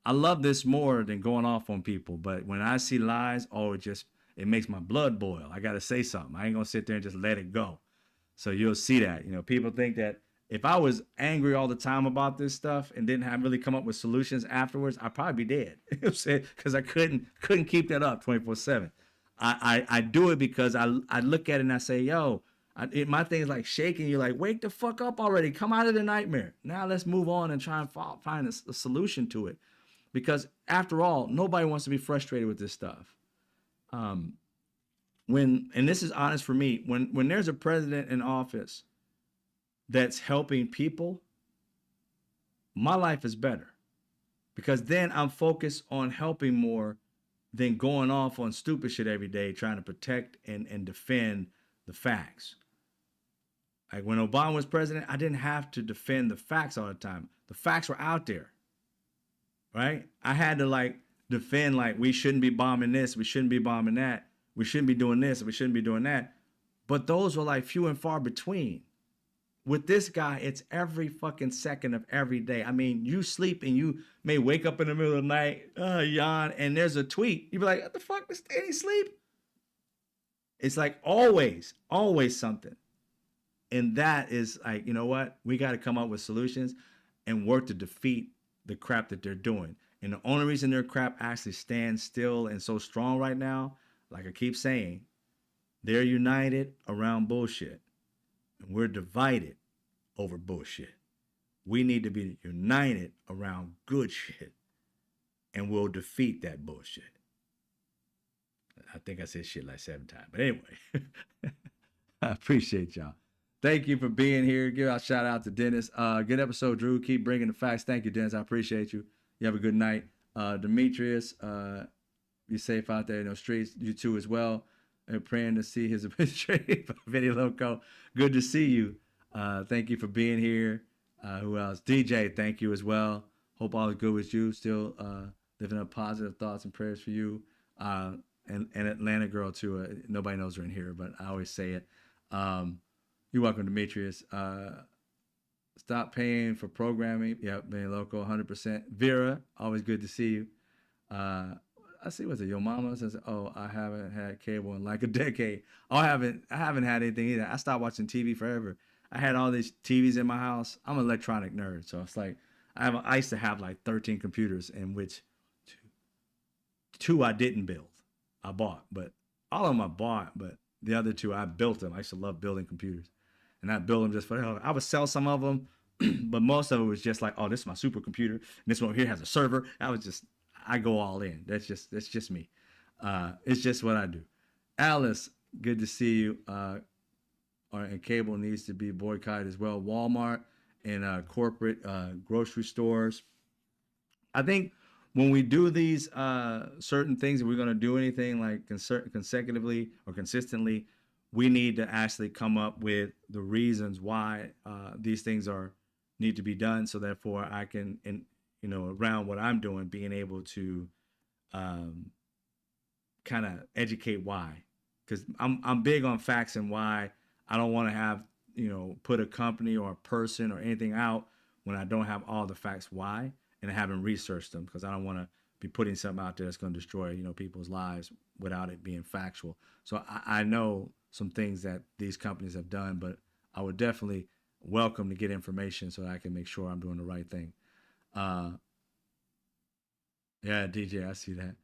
I love this more than going off on people, but when I see lies, it makes my blood boil. I got to say something. I ain't going to sit there and just let it go. So you'll see that, people think that if I was angry all the time about this stuff and didn't have really come up with solutions afterwards, I'd probably be dead. Because I couldn't keep that up 24/7. I do it because I look at it and I say, yo, my thing is like shaking you, like, wake the fuck up already. Come out of the nightmare. Now let's move on and try and find a solution to it. Because after all, nobody wants to be frustrated with this stuff. And this is honest for me, when there's a president in office that's helping people, my life is better because then I'm focused on helping more than going off on stupid shit every day trying to protect and defend the facts. Like when Obama was president, I didn't have to defend the facts all the time. The facts were out there, right? I had to like defend like we shouldn't be bombing this, we shouldn't be bombing that, we shouldn't be doing this, we shouldn't be doing that. But those were like few and far between. With this guy, it's every fucking second of every day. I mean, you sleep and you may wake up in the middle of the night, yawn, and there's a tweet. You be like, what the fuck? This any sleep? It's like always, always something. And that is like, you know what? We got to come up with solutions and work to defeat the crap that they're doing. And the only reason their crap actually stands still and so strong right now, like I keep saying, they're united around bullshit. And we're divided over bullshit. We need to be united around good shit. And we'll defeat that bullshit. I think I said shit like 7 times. But anyway, I appreciate y'all. Thank you for being here. Give a shout out to Dennis. Good episode, Drew. Keep bringing the facts. Thank you, Dennis. I appreciate you. You have a good night. Demetrius, be safe out there in those streets. You too as well. And praying to see his administrative video loco. Good to see you. Thank you for being here. Who else? DJ, thank you as well. Hope all is good with you. Still living up positive thoughts and prayers for you. And Atlanta girl too. Nobody knows her in here, but I always say it. You're welcome, Demetrius. Stop paying for programming. Yep, being local, 100%. Vera, always good to see you. I see what's it. Your mama says, "Oh, I haven't had cable in like a decade. Oh, I haven't had anything either. I stopped watching TV forever. I had all these TVs in my house. I'm an electronic nerd, so it's like I used to have like 13 computers, in which two I didn't build. I bought, but all of them I bought, but the other two I built them. I used to love building computers, and I built them just for hell. I would sell some of them, but most of it was just like, oh, this is my supercomputer. And this one here has a server. I go all in. That's just me. It's just what I do. Alice, good to see you. And cable needs to be boycotted as well. Walmart and corporate grocery stores. I think when we do these certain things, if we're going to do anything like consecutively or consistently, we need to actually come up with the reasons why these things need to be done. So therefore, I can, around what I'm doing, being able to kind of educate why, because I'm big on facts and why. I don't want to have put a company or a person or anything out when I don't have all the facts why, and I haven't researched them, because I don't want to be putting something out there that's going to destroy people's lives without it being factual. So I know some things that these companies have done, but I would definitely welcome to get information so that I can make sure I'm doing the right thing. Yeah, DJ, I see that.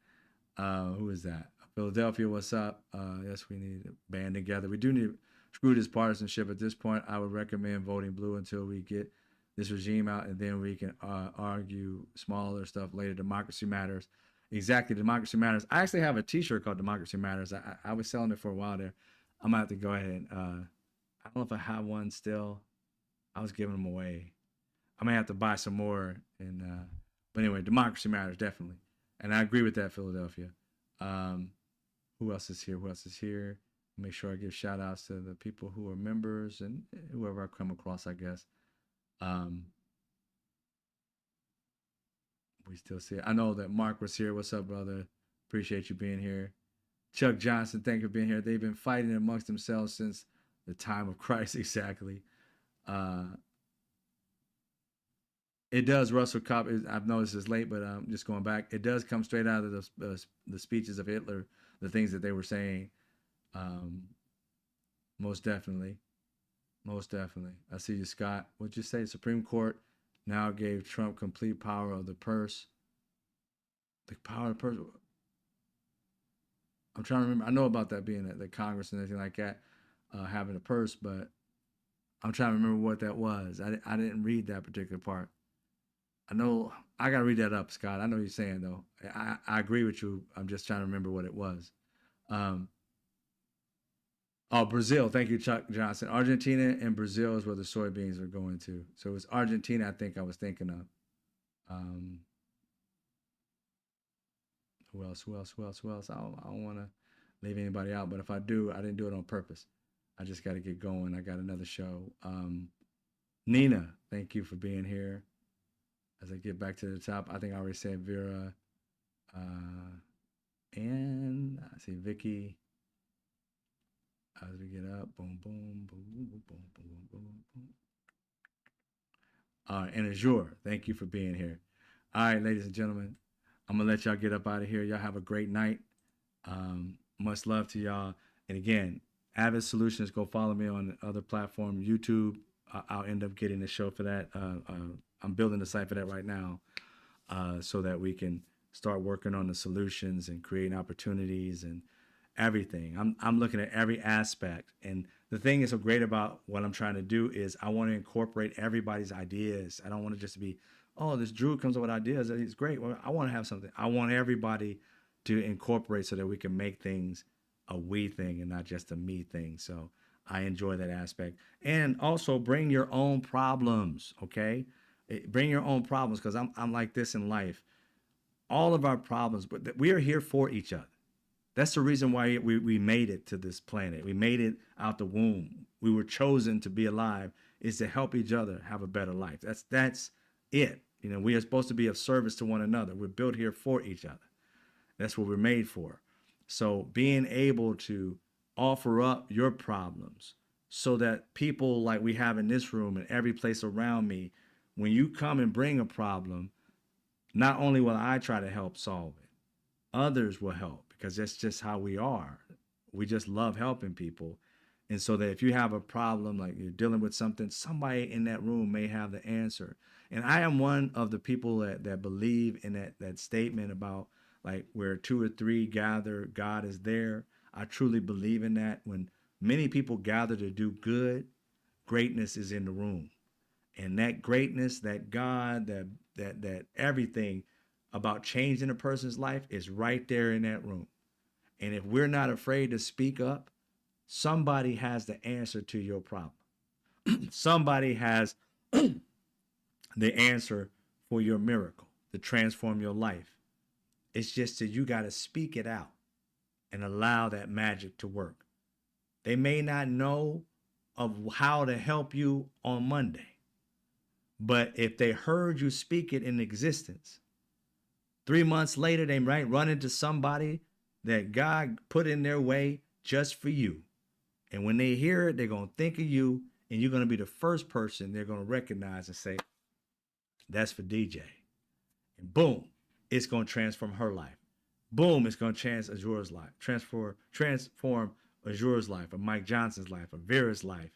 Who is that? Philadelphia, what's up? Yes, we need to band together. We do need to screw this partisanship. At this point, I would recommend voting blue until we get this regime out, and then we can argue smaller stuff later. Democracy matters. Exactly, democracy matters. I actually have a T-shirt called Democracy Matters. I was selling it for a while there. I'm gonna have to go ahead. I don't know if I have one still. I was giving them away. I may have to buy some more. But anyway, democracy matters definitely, and I agree with that, Philadelphia. Who else is here? Who else is here? Make sure I give shout outs to the people who are members and whoever I come across, I guess. We still see it. I know that Mark was here. What's up, brother? Appreciate you being here. Chuck Johnson, thank you for being here. They've been fighting amongst themselves since the time of Christ, exactly. It does. Russell Cobb, I've noticed this late, but just going back, it does come straight out of the speeches of Hitler, the things that they were saying. Most definitely. Most definitely. I see you, Scott. What'd you say? Supreme Court now gave Trump complete power of the purse. The power of the purse. I'm trying to remember. I know about that being at the Congress and everything like that, having a purse, but I'm trying to remember what that was. I didn't read that particular part. I know I gotta read that up, Scott. I know what you're saying though. I agree with you. I'm just trying to remember what it was. Oh, Brazil. Thank you, Chuck Johnson. Argentina and Brazil is where the soybeans are going to. So it was Argentina, I think I was thinking of. Um, who else? Who else? Who else? Who else? I don't want to leave anybody out, but if I do, I didn't do it on purpose. I just got to get going. I got another show. Nina, thank you for being here. As I get back to the top, I think I already said Vera. And I see Vicky. As we get up, boom, boom, boom, boom, boom, boom, boom, boom, boom. And Azure, thank you for being here. All right, ladies and gentlemen, I'm gonna let y'all get up out of here. Y'all have a great night. Much love to y'all. And again, Avid Solutions, go follow me on the other platform, YouTube. I'll end up getting the show for that. I'm building the site for that right now, so that we can start working on the solutions and creating opportunities and everything. I'm looking at every aspect. And the thing that's so great about what I'm trying to do is I want to incorporate everybody's ideas. I don't want to just be, oh, this Drew comes up with ideas. He's great. Well, I want to have something. I want everybody to incorporate so that we can make things a we thing and not just a me thing. So I enjoy that aspect. And also bring your own problems, okay? Bring your own problems, because I'm like this in life. All of our problems, but we are here for each other. That's the reason why we made it to this planet. We made it out the womb. We were chosen to be alive, is to help each other have a better life. That's it. You know, we are supposed to be of service to one another. We're built here for each other. That's what we're made for. So being able to offer up your problems so that people like we have in this room and every place around me, when you come and bring a problem, not only will I try to help solve it, others will help, because that's just how we are. We just love helping people. And so that if you have a problem, like you're dealing with something, somebody in that room may have the answer. And I am one of the people that believe in that statement about, like, where two or three gather, God is there. I truly believe in that. When many people gather to do good, greatness is in the room. And that greatness, that God, that everything about changing a person's life is right there in that room. And if we're not afraid to speak up, somebody has the answer to your problem. Somebody has the answer for your miracle to transform your life. It's just that you got to speak it out and allow that magic to work. They may not know of how to help you on Monday, but if they heard you speak it in existence, 3 months later, they might run into somebody that God put in their way just for you. And when they hear it, they're going to think of you, and you're going to be the first person they're going to recognize and say, that's for DJ. And boom, it's going to transform her life. Boom, it's going to transform Azure's life, transform Azure's life, or Mike Johnson's life, or Vera's life.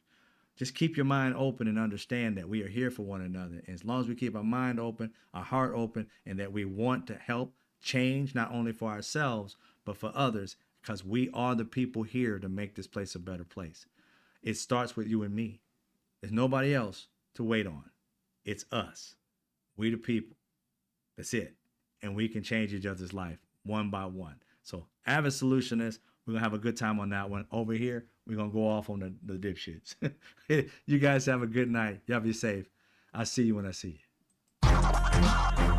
Just keep your mind open and understand that we are here for one another. And as long as we keep our mind open, our heart open, and that we want to help change, not only for ourselves, but for others, because we are the people here to make this place a better place. It starts with you and me. There's nobody else to wait on. It's us. We the people. That's it. And we can change each other's life one by one. So Avid Solutionist, we're going to have a good time on that one. Over here, we're going to go off on the dipshits. You guys have a good night. Y'all be safe. I'll see you when I see you.